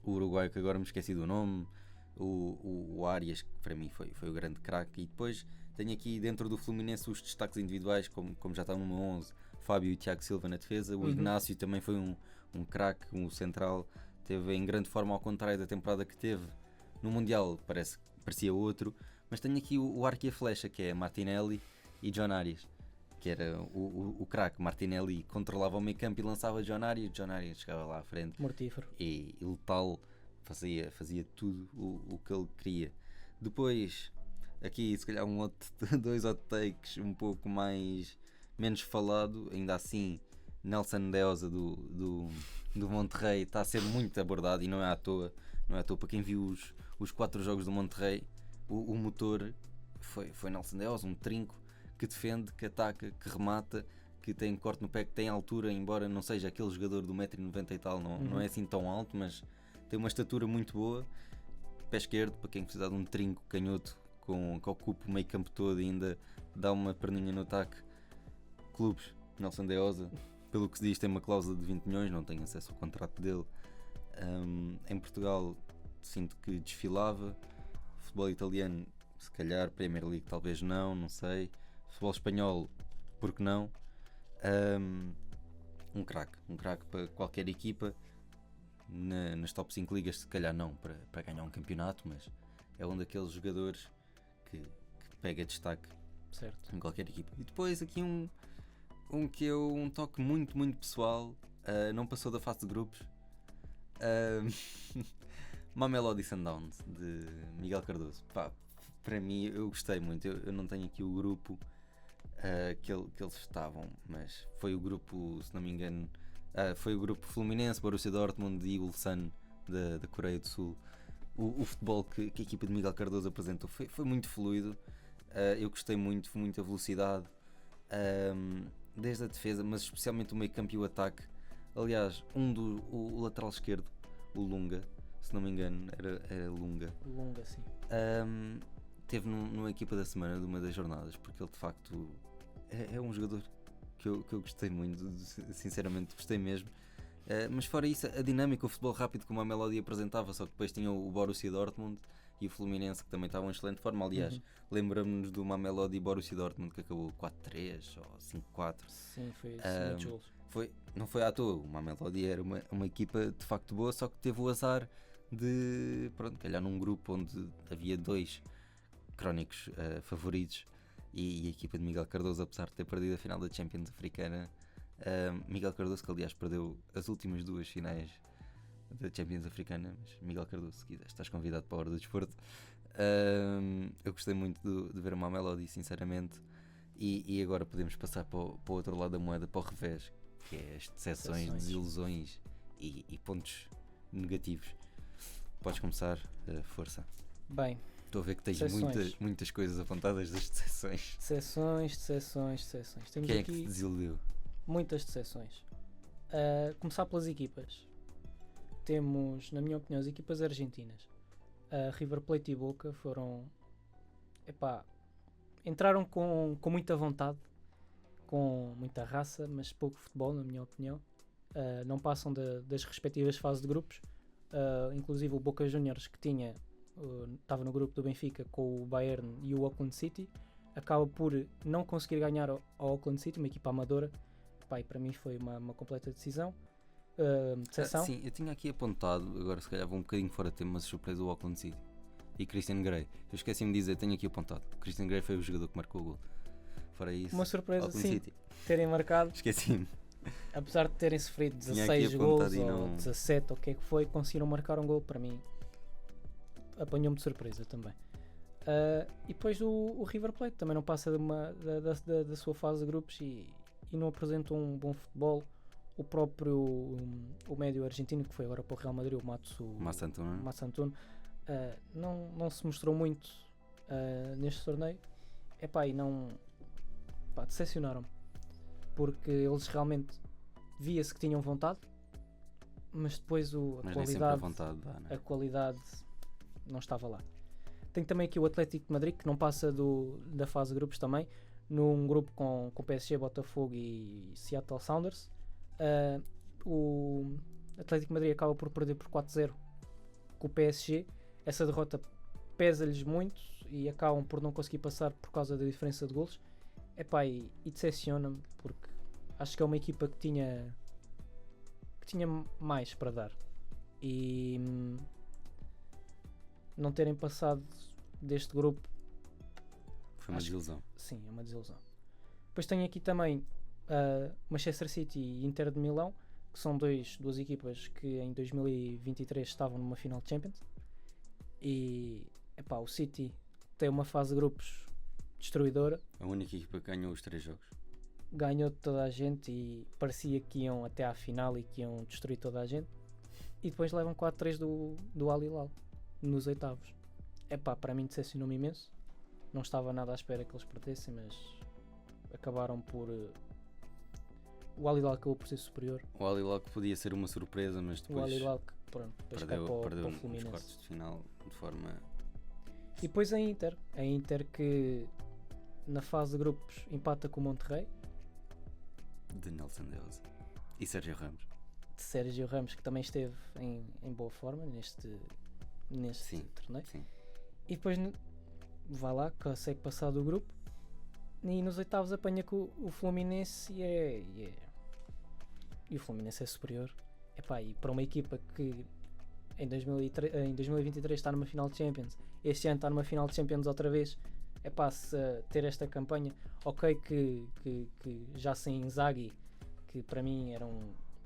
uruguaio que agora me esqueci do nome, o Arias, que para mim foi o grande craque. E depois tenho aqui dentro do Fluminense os destaques individuais, como já está no 11, Fábio e Tiago Silva na defesa. O Ignácio também foi um craque, um central, teve em grande forma, ao contrário da temporada que teve no Mundial, parecia outro. Mas tenho aqui o arco e a flecha, que é Martinelli e John Arias, que era o craque. Martinelli controlava o meio campo e lançava John Arias chegava lá à frente Mortífero. e letal, fazia tudo o que ele queria. Depois, aqui se calhar dois hot takes um pouco menos falado, ainda assim, Nelson Deusa do Monterrey está a ser muito abordado, e não é à toa. Para quem viu os 4 jogos do Monterrey, o motor foi Nelson Deusa, um trinco que defende, que ataca, que remata, que tem corte no pé, que tem altura, embora não seja aquele jogador do 1,90m e tal, não é assim tão alto, mas tem uma estatura muito boa. Pé esquerdo, para quem precisar de um trinco canhoto que ocupe o meio campo todo e ainda dá uma perninha no ataque. Clubes, Nelson Deusa, pelo que se diz, tem uma cláusula de 20 milhões, não tenho acesso ao contrato dele. Em Portugal sinto que desfilava. Futebol italiano, se calhar. Premier League talvez não sei. Futebol espanhol, porque não? Um craque para qualquer equipa. Nas top 5 ligas, se calhar não para ganhar um campeonato, mas é um daqueles jogadores que pega destaque, Certo. em qualquer equipa. E depois aqui que é um toque muito, muito pessoal, não passou da fase de grupos. Mamelodi Sundowns, de Miguel Cardoso. Para mim, eu gostei muito. Eu não tenho aqui o grupo, que eles estavam, mas foi o grupo, se não me engano, foi o grupo Fluminense, Borussia Dortmund e Ulsan da Coreia do Sul. O futebol que a equipa de Miguel Cardoso apresentou foi muito fluido. Eu gostei muito, foi muita velocidade, desde a defesa, mas especialmente o meio campo e o ataque. Aliás, o lateral esquerdo, o Lunga, se não me engano, era Lunga. Lunga, sim. Teve numa equipa da semana de uma das jornadas, porque ele de facto é um jogador que eu gostei muito, sinceramente gostei mesmo. Mas fora isso, a dinâmica, o futebol rápido como a Melody apresentava, só que depois tinha o Borussia Dortmund e o Fluminense que também estavam em excelente forma. Aliás, lembramos-nos do Mamelodi e Borussia Dortmund que acabou 4-3 ou 5-4. Sim, foi muitos golos. Não foi à toa, o Mamelodi era uma equipa de facto boa, só que teve o azar de, pronto, calhar num grupo onde havia dois crónicos favoritos e a equipa de Miguel Cardoso, apesar de ter perdido a final da Champions Africana, Miguel Cardoso, que aliás perdeu as últimas duas finais da Champions Africana, mas Miguel Cardoso, se quiser, estás convidado para a Hora do Desporto. Eu gostei muito de ver uma Melody, sinceramente, e agora podemos passar para o outro lado da moeda, para o revés, que é as decepções, desilusões e pontos negativos. Podes começar, força. Bem, estou a ver que tens muitas coisas apontadas das decepções. Decepções. Temos Quem aqui é que te desiludiu? muitas decepções. Começar pelas equipas. Temos, na minha opinião, as equipas argentinas. River Plate e Boca foram... entraram com muita vontade, com muita raça, mas pouco futebol, na minha opinião. Não passam das respectivas fases de grupos. Inclusive o Boca Juniors, que estava no grupo do Benfica com o Bayern e o Auckland City, acaba por não conseguir ganhar ao Auckland City, uma equipa amadora. E para mim foi uma completa decepção. Sim, eu tinha aqui apontado, agora se calhar vou um bocadinho fora de tema, mas surpresa o Auckland City e Christian Grey. Eu esqueci-me de dizer, tenho aqui apontado, Christian Grey foi o jogador que marcou o gol. Fora isso, uma surpresa, Auckland sim, City. terem marcado. Esqueci-me. Apesar de terem sofrido 16 gols ou 17 ou o que é que foi, conseguiram marcar um gol. Para mim apanhou-me de surpresa também. E depois o River Plate também não passa da sua fase de grupos e não apresenta um bom futebol. O próprio o médio argentino, que foi agora para o Real Madrid, o Mats Antunes, não se mostrou muito neste torneio. E não decepcionaram-me, porque eles realmente via-se que tinham vontade, mas depois a qualidade não estava lá. Tem também aqui o Atlético de Madrid, que não passa da fase de grupos também, num grupo com PSG, Botafogo e Seattle Sounders. O Atlético de Madrid acaba por perder por 4-0 com o PSG. Essa derrota pesa-lhes muito e acabam por não conseguir passar por causa da diferença de golos. E decepciona-me, porque acho que é uma equipa que tinha mais para dar, e não terem passado deste grupo foi uma desilusão. Sim, é uma desilusão. Depois tenho aqui também Manchester City e Inter de Milão, que são duas equipas que em 2023 estavam numa final de Champions, e o City tem uma fase de grupos destruidora. A única equipa que ganhou os 3 jogos. Ganhou toda a gente e parecia que iam até à final e que iam destruir toda a gente, e depois levam 4-3 do Al Hilal nos oitavos. Para mim decepcionou-me imenso. Não estava nada à espera que eles perdessem, mas acabaram por... o Al Hilal acabou por ser superior. O Al Hilal que podia ser uma surpresa, mas depois... O Al Hilal que depois perdeu para o Fluminense nos quartos de final de forma... E depois a Inter que na fase de grupos empata com o Monterrey, de Nelson Deus e Sérgio Ramos. De Sérgio Ramos, que também esteve em boa forma neste torneio. Sim. E depois vai lá, consegue passar do grupo, e nos oitavos apanha com o Fluminense e o Fluminense é superior. E para uma equipa que em 2023 está numa final de Champions, este ano está numa final de Champions outra vez, se ter esta campanha, ok, que já sem Inzaghi, que para mim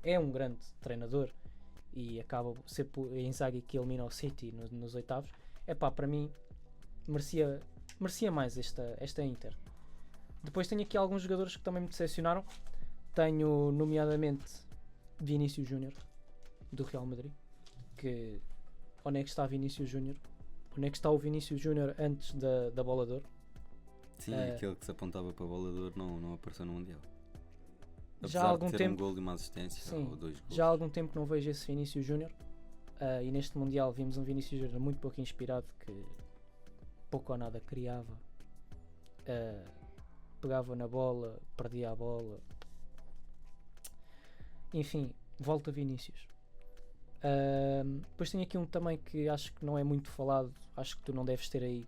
é um grande treinador, e acaba por ser Inzaghi que elimina o City nos oitavos, para mim merecia mais esta Inter. Depois tenho aqui alguns jogadores que também me decepcionaram. Tenho, nomeadamente, Vinícius Júnior, do Real Madrid. Que, onde é que está Vinícius Júnior? Onde é que está o Vinícius Júnior antes da Bola de Ouro? Sim, aquele que se apontava para a bola de ouro não apareceu no Mundial. Já Apesar há algum de ter tempo, um gol e uma assistência, sim, ou 2 gols. já há algum tempo que não vejo esse Vinícius Júnior. E neste Mundial vimos um Vinícius Júnior muito pouco inspirado, que pouco ou nada criava. Pegava na bola, perdia a bola. Enfim, volta Vinícius. Depois tenho aqui um também que acho que não é muito falado, acho que tu não deves ter aí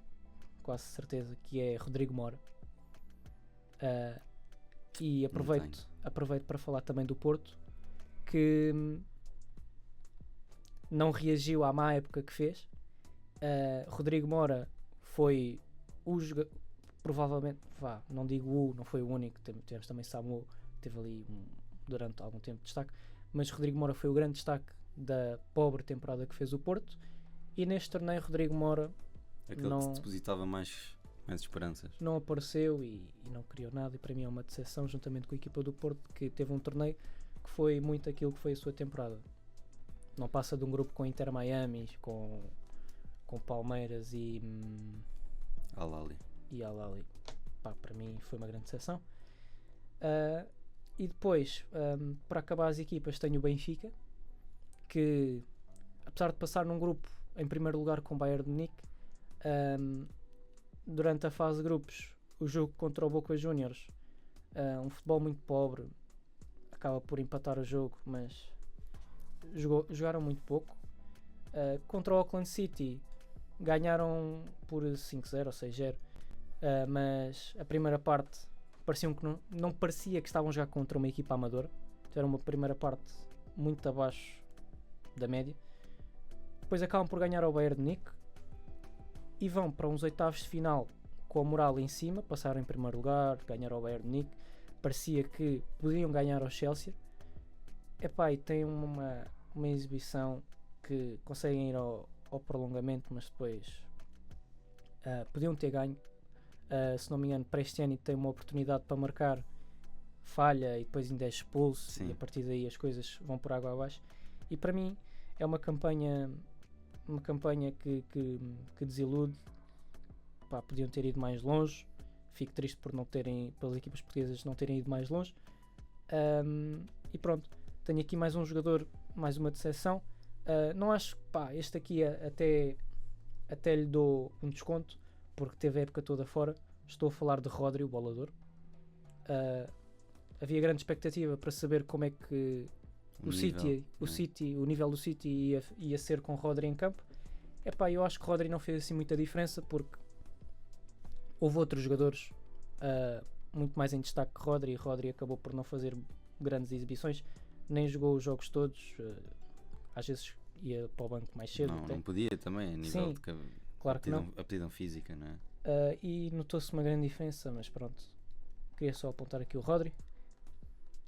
quase certeza, que é Rodrigo Mora. E aproveito para falar também do Porto, que não reagiu à má época que fez. Rodrigo Mora foi o jogador, provavelmente, não digo não foi o único, tivemos também Samu, teve ali durante algum tempo de destaque, mas Rodrigo Mora foi o grande destaque da pobre temporada que fez o Porto, e neste torneio Rodrigo Mora Aquele que se depositava mais esperanças. Não apareceu e não criou nada, e para mim é uma decepção, juntamente com a equipa do Porto, que teve um torneio que foi muito aquilo que foi a sua temporada. Não passa de um grupo com Inter Miami, com Palmeiras e Al-Ahly. Para mim foi uma grande decepção. E depois, para acabar as equipas, tenho o Benfica, que apesar de passar num grupo em primeiro lugar com o Bayern de Munique, durante a fase de grupos, o jogo contra o Boca Juniors, um futebol muito pobre, acaba por empatar o jogo, mas jogaram muito pouco. Contra o Auckland City ganharam por 5-0 ou 6-0, mas a primeira parte não parecia que estavam a jogar contra uma equipa amadora. Tiveram uma primeira parte muito abaixo da média. Depois acabam por ganhar ao Bayern de Munique e vão para uns oitavos de final com a moral em cima, passaram em primeiro lugar, ganharam ao Bayern de Munique, parecia que podiam ganhar ao Chelsea. E tem uma exibição que conseguem ir ao prolongamento, mas depois podiam ter ganho. Se não me engano, Prestiani tem uma oportunidade para marcar, falha e depois ainda é expulso. Sim. E a partir daí as coisas vão por água abaixo. E para mim é uma campanha que desilude. Podiam ter ido mais longe. Fico triste por pelas equipas portuguesas não terem ido mais longe. E pronto, tenho aqui mais um jogador, mais uma decepção. Não acho que este aqui até lhe dou um desconto, porque teve a época toda fora. Estou a falar de Rodri, o bolador. Havia grande expectativa para saber como é que o nível do City ia ser com Rodri em campo. Eu acho que Rodri não fez assim muita diferença, porque houve outros jogadores muito mais em destaque que Rodri, e Rodri acabou por não fazer grandes exibições, nem jogou os jogos todos. Às vezes ia para o banco mais cedo. Não podia também, a nível de claro que não. Aptidão física, não é? E notou-se uma grande diferença, mas pronto. Queria só apontar aqui o Rodri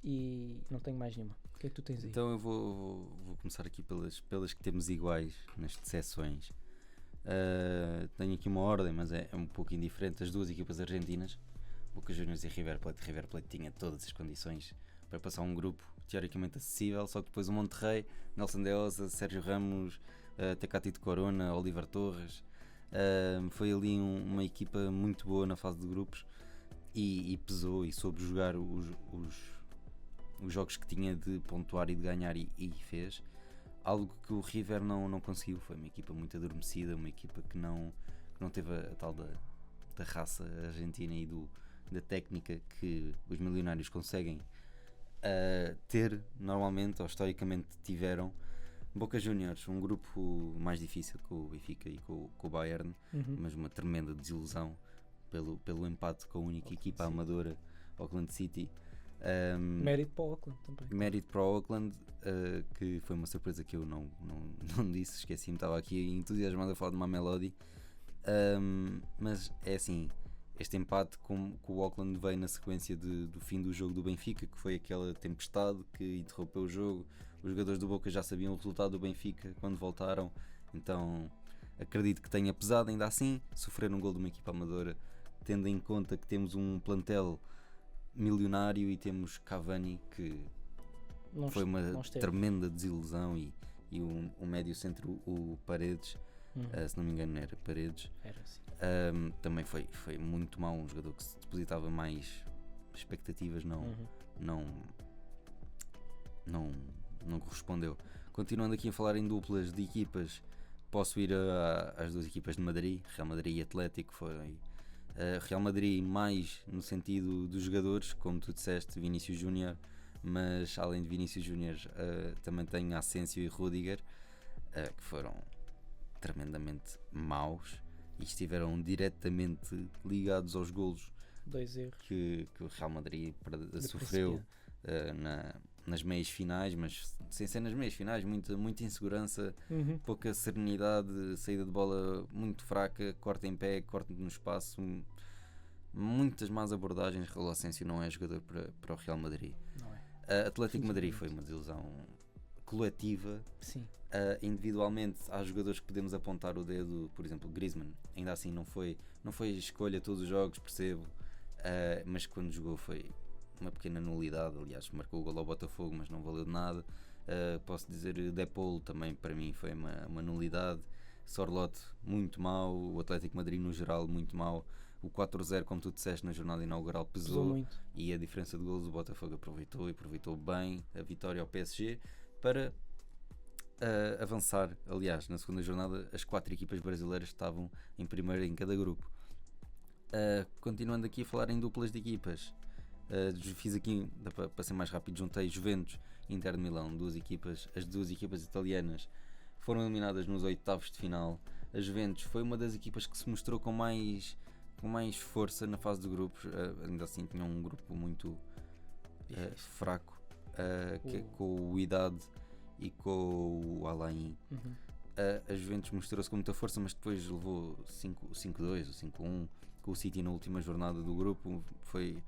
e não tenho mais nenhuma. O que é que tu tens aí? Então eu vou começar aqui pelas que temos iguais nas decepções. Tenho aqui uma ordem, mas é um pouco indiferente. As duas equipas argentinas, Boca Juniors e River Plate. River Plate tinha todas as condições para passar um grupo teoricamente acessível, só que depois o Monterrey, Nelson de Osa, Sérgio Ramos, Tecatito Corona, Oliver Torres, foi ali uma equipa muito boa na fase de grupos e pesou e soube jogar os jogos que tinha de pontuar e de ganhar, e fez algo que o River não conseguiu. Foi uma equipa muito adormecida, uma equipa que não teve a tal da raça argentina e da técnica que os milionários conseguem ter normalmente, ou historicamente tiveram. Boca Juniors, um grupo mais difícil com o Benfica e com o Bayern, mas uma tremenda desilusão pelo empate com a única equipa amadora, Auckland City. Mérito para o Auckland também. Mérito para o Auckland, que foi uma surpresa que eu não disse, esqueci-me, estava aqui entusiasmado a falar de uma Mamelodi. Mas é assim, este empate com o Auckland veio na sequência do fim do jogo do Benfica, que foi aquela tempestade que interrompeu o jogo. Os jogadores do Boca já sabiam o resultado do Benfica quando voltaram, então acredito que tenha pesado. Ainda assim, sofrer um gol de uma equipa amadora tendo em conta que temos um plantel milionário e temos Cavani, que Não foi uma não esteve. tremenda desilusão, e o médio centro, o Paredes, se não me engano era Paredes, Era assim. também foi muito mau, um jogador que se depositava mais expectativas, não correspondeu. Continuando aqui a falar em duplas de equipas, posso ir às duas equipas de Madrid, Real Madrid e Atlético. Foi Real Madrid mais no sentido dos jogadores, como tu disseste, Vinícius Júnior, mas além de Vinícius Júnior também tem Asensio e Rudiger, que foram tremendamente maus e estiveram diretamente ligados aos golos 2 erros. que o Real Madrid de sofreu Principiante. nas meias finais, mas sem ser nas meias finais, muita insegurança, pouca serenidade, saída de bola muito fraca, corte em pé, corte no espaço, muitas más abordagens. Raul Asensio não é jogador para o Real Madrid. Não é? Atlético de Madrid foi Infelizmente. uma desilusão coletiva. Sim. Individualmente há jogadores que podemos apontar o dedo, por exemplo Griezmann, ainda assim não foi escolha todos os jogos, percebo, mas quando jogou foi uma pequena nulidade. Aliás, marcou o gol ao Botafogo, mas não valeu de nada. Posso dizer Depol também, para mim foi uma nulidade. Sorlote muito mau, o Atlético de Madrid no geral muito mau. O 4-0, como tu disseste na jornada inaugural, Pesou pesou, muito. e a diferença de golos o Botafogo aproveitou bem a vitória ao PSG para avançar. Aliás, na segunda jornada as 4 equipas brasileiras estavam em primeiro em cada grupo. Continuando aqui a falar em duplas de equipas, fiz aqui, para ser mais rápido, juntei Juventus e Inter de Milão, as duas equipas italianas foram eliminadas nos oitavos de final. A Juventus foi uma das equipas que se mostrou com mais força na fase de grupos, ainda assim tinha um grupo muito fraco, com o Wydad e com o Alain. A Juventus mostrou-se com muita força, mas depois levou 5-2 ou 5-1 com o City na última jornada do grupo. Foi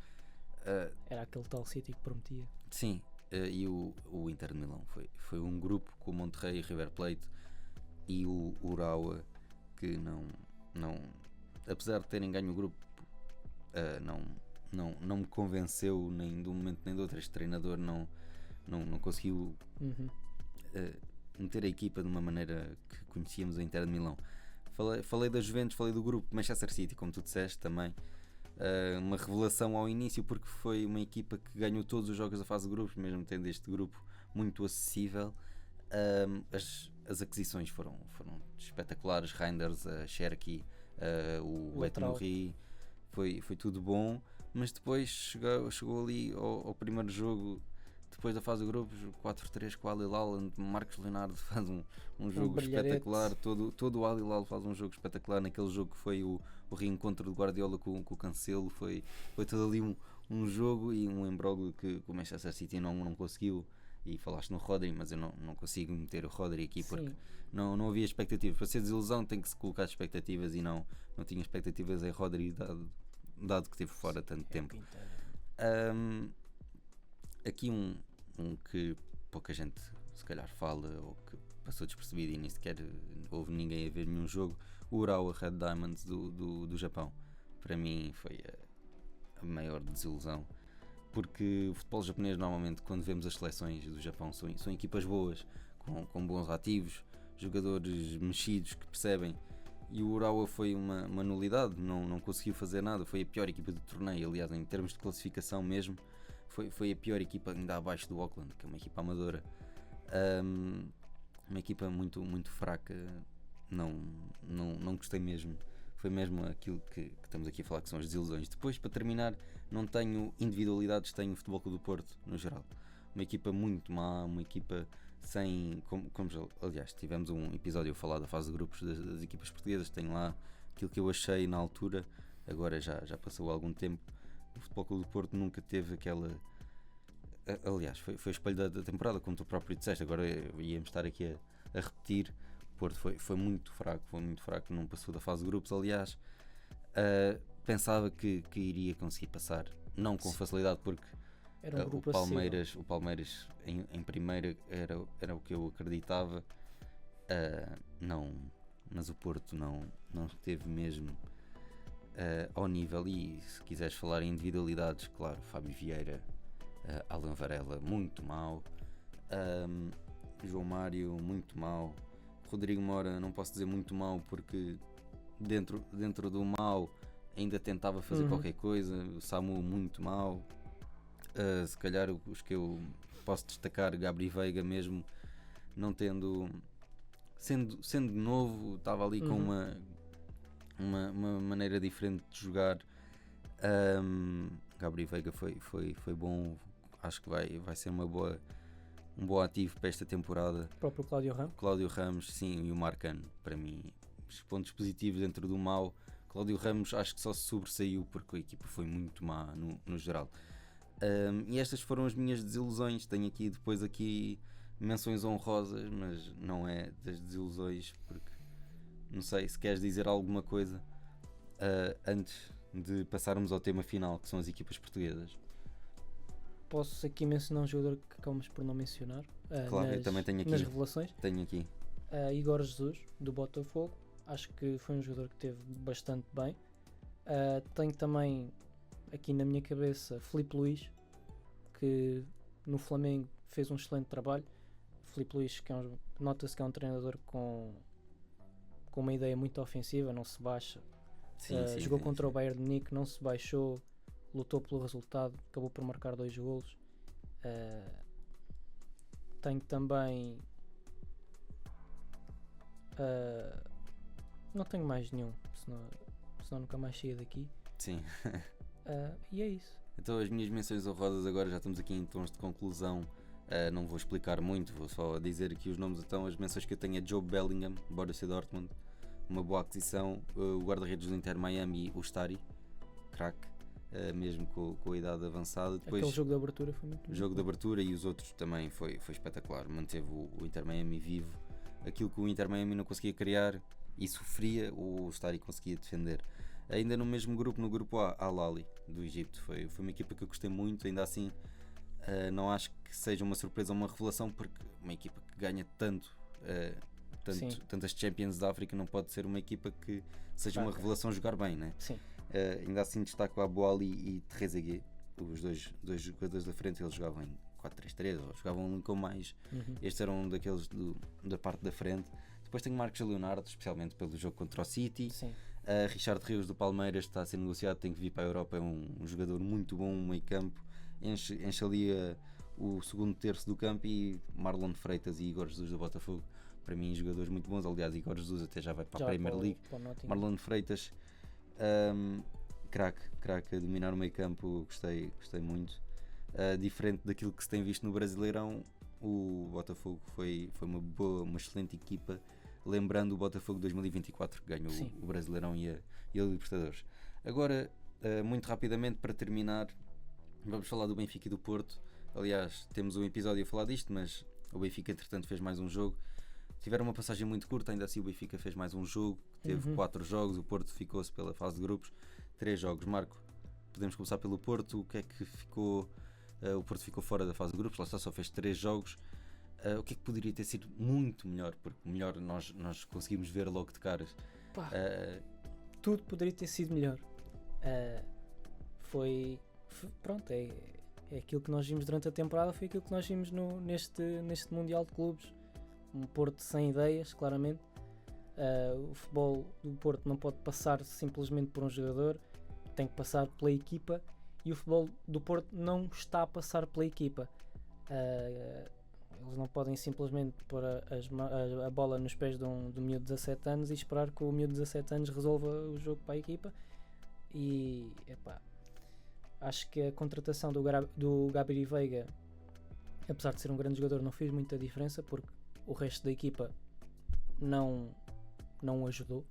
Era aquele tal City que prometia. sim, e o Inter de Milão foi um grupo com o Monterrey e River Plate e o Urawa, que não apesar de terem ganho o grupo, não me convenceu nem de um momento nem do outro. Este treinador não conseguiu meter a equipa de uma maneira que conhecíamos a Inter de Milão. Falei da Juventus, falei do grupo Manchester City, como tu disseste também. Uma revelação ao início, porque foi uma equipa que ganhou todos os jogos da fase de grupos, mesmo tendo este grupo muito acessível. As aquisições foram espetaculares. Reinders, Cherki, o Etnouri, foi tudo bom, mas depois chegou ali ao primeiro jogo, depois da fase de grupos, 4-3 com o Al Hilal. Marcos Leonardo faz um jogo espetacular. Todo o Al Hilal faz um jogo espetacular naquele jogo que foi o reencontro do Guardiola com o Cancelo. Foi todo ali um jogo e um imbróglio que o Manchester City não conseguiu. E falaste no Rodri, mas eu não consigo meter o Rodri aqui porque não havia expectativas. Para ser desilusão tem que se colocar expectativas, e não tinha expectativas em Rodri, dado que esteve fora tanto tempo. Aqui um que pouca gente se calhar fala, ou que passou despercebido e nem sequer houve ninguém a ver nenhum jogo, o Urawa Red Diamonds do Japão. Para mim foi a maior desilusão, porque o futebol japonês, normalmente quando vemos as seleções do Japão, são equipas boas, com bons ativos, jogadores mexidos que percebem, e o Urawa foi uma nulidade, não conseguiu fazer nada. Foi a pior equipa do torneio, aliás, em termos de classificação mesmo. Foi a pior equipa, ainda abaixo do Auckland, que é uma equipa amadora. Uma equipa muito, muito fraca. Não gostei mesmo. Foi mesmo aquilo que estamos aqui a falar, que são as desilusões. Depois, para terminar, não tenho individualidades, tenho o Futebol Clube do Porto no geral. Uma equipa muito má, uma equipa sem... aliás, tivemos um episódio a falar da fase de grupos das equipas portuguesas. Tenho lá aquilo que eu achei na altura. Agora já passou algum tempo. O Futebol Clube do Porto nunca teve aquela... Aliás, foi o espelho da temporada, como tu próprio disseste. Agora íamos estar aqui a repetir. O Porto foi muito fraco, não passou da fase de grupos. Aliás, pensava que iria conseguir passar, não com facilidade, porque Era um grupo o Palmeiras em primeira era o que eu acreditava. Mas o Porto não teve mesmo ao nível. E se quiseres falar em individualidades, claro, Fábio Vieira, Alan Varela, muito mau, João Mário, muito mau, Rodrigo Mora, não posso dizer muito mau, porque dentro do mau ainda tentava fazer qualquer coisa. O Samu, muito mau. Se calhar os que eu posso destacar, Gabri Veiga, mesmo não tendo, sendo novo, estava ali com uma maneira diferente de jogar. Gabri Veiga foi bom, acho que vai ser um bom ativo para esta temporada. O próprio Cláudio Ramos, sim, e o Marcano, para mim, os pontos positivos dentro do mau. Cláudio Ramos acho que só se sobressaiu porque a equipa foi muito má no geral. E estas foram as minhas desilusões. Tenho depois menções honrosas, mas não é das desilusões, porque não sei se queres dizer alguma coisa antes de passarmos ao tema final, que são as equipas portuguesas. Posso aqui mencionar um jogador que acabamos por não mencionar, Claro, eu também tenho aqui. nas revelações. Tenho aqui. Igor Jesus, do Botafogo. Acho que foi um jogador que teve bastante bem. Tenho também aqui na minha cabeça Filipe Luís, que no Flamengo fez um excelente trabalho. Filipe Luís, que nota-se que é um treinador com uma ideia muito ofensiva, não se baixa. Jogou contra o Bayern de Munique, não se baixou, lutou pelo resultado, acabou por marcar 2 golos. Tenho também não tenho mais nenhum, senão nunca mais saía daqui. Sim. E é isso. Então as minhas menções honrosas, agora já estamos aqui em tons de conclusão. Não vou explicar muito, vou só dizer aqui os nomes. Então as menções que eu tenho é Joe Bellingham, Borussia Dortmund, uma boa aquisição. O guarda-redes do Inter Miami, o Stari, craque, mesmo com a idade avançada. Depois, aquele jogo de abertura foi muito bom. O jogo de abertura e os outros também foi espetacular. Manteve o Inter Miami vivo. Aquilo que o Inter Miami não conseguia criar e sofria, o Stari conseguia defender. Ainda no mesmo grupo, no grupo A, Al-Ahly do Egito, foi uma equipa que eu gostei muito. Ainda assim, não acho que seja uma surpresa ou uma revelação, porque uma equipa que ganha tantas Champions da África não pode ser uma equipa que seja uma revelação jogar bem, né? Sim. Ainda assim destaco Abou Ali e Trezeguet, os dois jogadores da frente. Eles jogavam em 4-3-3 ou jogavam com mais. Estes eram daqueles da parte da frente. Depois tenho Marcos Leonardo, especialmente pelo jogo contra o City. Sim. Richard Rios do Palmeiras está a ser negociado, tem que vir para a Europa, é um jogador muito bom, um meio campo, enche ali o segundo terço do campo. E Marlon Freitas e Igor Jesus do Botafogo, para mim jogadores muito bons. Aliás, Igor Jesus até já vai para a Premier League. Marlon Freitas, craque a dominar o meio campo, gostei muito. Diferente daquilo que se tem visto no Brasileirão, o Botafogo foi uma excelente equipa, lembrando o Botafogo 2024, que ganhou o Brasileirão e a Libertadores. Agora, muito rapidamente, para terminar, vamos falar do Benfica e do Porto. Aliás, temos um episódio a falar disto, mas o Benfica entretanto fez mais um jogo. Tiveram uma passagem muito curta, ainda assim o Benfica fez mais um jogo, teve 4 jogos, o Porto ficou-se pela fase de grupos, 3 jogos. Marco, podemos começar pelo Porto. O que é que ficou? O Porto ficou fora da fase de grupos, lá está, só fez 3 jogos. O que é que poderia ter sido muito melhor? Porque melhor nós conseguimos ver logo de caras. Tudo poderia ter sido melhor. Pronto, é aquilo que nós vimos durante a temporada, foi aquilo que nós vimos neste Mundial de Clubes. Um Porto sem ideias, claramente. O futebol do Porto não pode passar simplesmente por um jogador, tem que passar pela equipa, e o futebol do Porto não está a passar pela equipa. Eles não podem simplesmente pôr a bola nos pés de um miúdo de 17 anos e esperar que o miúdo de 17 anos resolva o jogo para a equipa. E acho que a contratação do Gabri Veiga, apesar de ser um grande jogador, não fez muita diferença, porque o resto da equipa não o ajudou.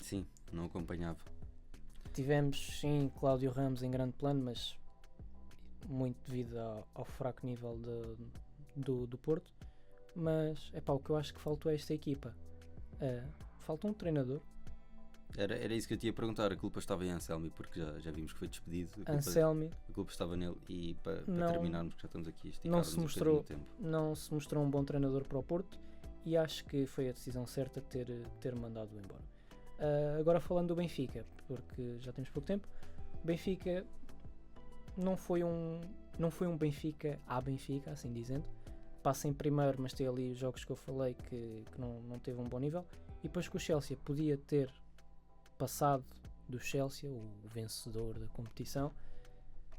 Sim, não acompanhava. Tivemos sim Cláudio Ramos em grande plano, mas muito devido ao fraco nível do Porto. Mas o que eu acho que faltou a esta equipa, falta um treinador. Era isso que eu te ia perguntar. A culpa estava em Anselmi, porque já vimos que foi despedido. A culpa estava nele. E para terminarmos, que já estamos aqui esticados não se mostrou um bom treinador para o Porto, e acho que foi a decisão certa ter mandado-o embora. Agora falando do Benfica, porque já temos pouco tempo, o Benfica não foi um Benfica à Benfica, assim dizendo. Passa em primeiro, mas tem ali os jogos que eu falei que não teve um bom nível. E depois que o Chelsea podia ter passado do Chelsea, o vencedor da competição,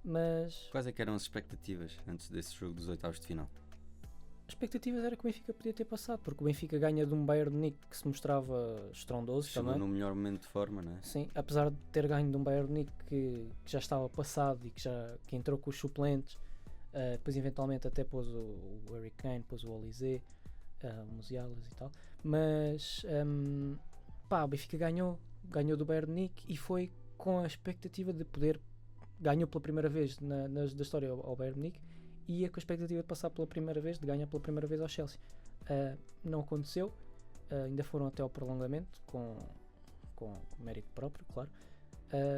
mas Quais é que eram as expectativas antes desse jogo dos oitavos de final? as expectativas era que o Benfica podia ter passado, porque o Benfica ganha de um Bayern de Munique que se mostrava estrondoso Chegou também. no melhor momento de forma, não é? Sim, apesar de ter ganho de um Bayern de Munique que já estava passado e que entrou com os suplentes, depois eventualmente até pôs o Harry Kane, pôs o Olise, o Musialas e tal, mas o Benfica ganhou do Bayern de Munique e foi com a expectativa de poder, ganhou pela primeira vez da história ao Bayern de Munique, e ia com a expectativa de passar pela primeira vez, de ganhar pela primeira vez ao Chelsea. Não aconteceu, ainda foram até ao prolongamento com mérito próprio, claro,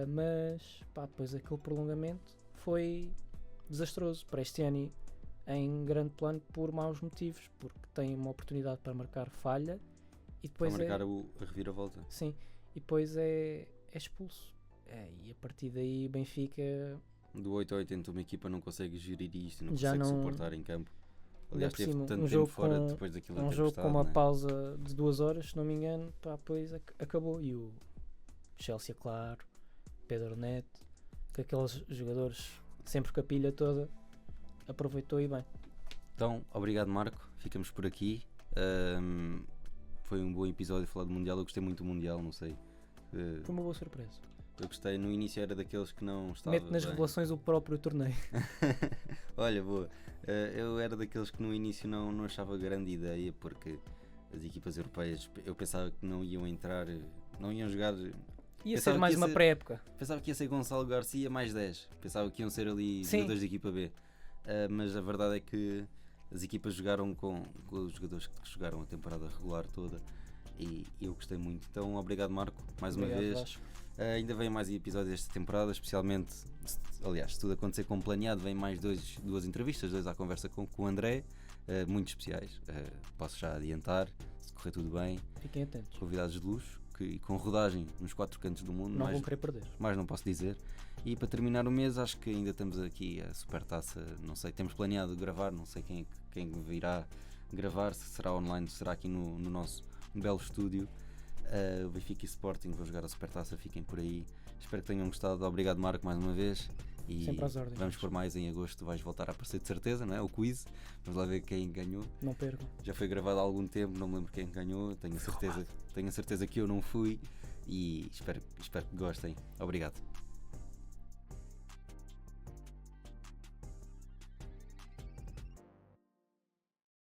mas depois aquele prolongamento foi desastroso para este ano em grande plano por maus motivos, porque tem uma oportunidade para marcar falha e depois Para marcar a reviravolta. sim, e depois é expulso. E a partir daí Benfica Do 8 a 80 uma equipa não consegue gerir isto, não Já consegue não- suportar em campo. ainda Aliás, por teve cima, tanto um tempo jogo fora com- depois daquilo um ter jogo gostado, com uma não é? pausa de 2 horas, se não me engano, depois acabou. E o Chelsea, claro, Pedro Neto, que aqueles jogadores sempre com a pilha toda, aproveitou e bem. Então, obrigado Marco, ficamos por aqui. Foi um bom episódio falar do Mundial, eu gostei muito do Mundial, não sei. Foi uma boa surpresa. Eu gostei, no início era daqueles que não estava Mete nas bem. revelações o próprio torneio. Olha, boa. Eu era daqueles que no início não achava grande ideia, porque as equipas europeias, eu pensava que não iam entrar, não iam jogar. Ia Pensava ser mais que ia uma ser- pré-época. Pensava que ia ser Gonçalo Garcia mais 10. Pensava que iam ser ali Sim. jogadores da equipa B. Mas a verdade é que as equipas jogaram com os jogadores que jogaram a temporada regular toda. E eu gostei muito. Então, obrigado Marco, mais uma Obrigado, vez. Vasco. Ainda vem mais episódios esta temporada, especialmente, aliás, se tudo acontecer como planeado, vem mais duas entrevistas, 2 à conversa com o André, muito especiais. Posso já adiantar, se correr tudo bem, Fiquem atentos. convidados de luxo e com rodagem nos 4 cantos do mundo, Não mais, vão querer perder. mais não posso dizer. E para terminar o mês, acho que ainda temos aqui a Supertaça, não sei, temos planeado gravar, não sei quem virá gravar, se será online, se será aqui no nosso belo estúdio. O Benfica e Sporting vão jogar a Supertaça, fiquem por aí. Espero que tenham gostado. Obrigado Marco mais uma vez. E Sempre às ordens. vamos por mais em agosto, vais voltar a aparecer de certeza, não é? O quiz, vamos lá ver quem ganhou. Não percam. Já foi gravado há algum tempo, não me lembro quem ganhou. Tenho a certeza que eu não fui e espero que gostem. Obrigado.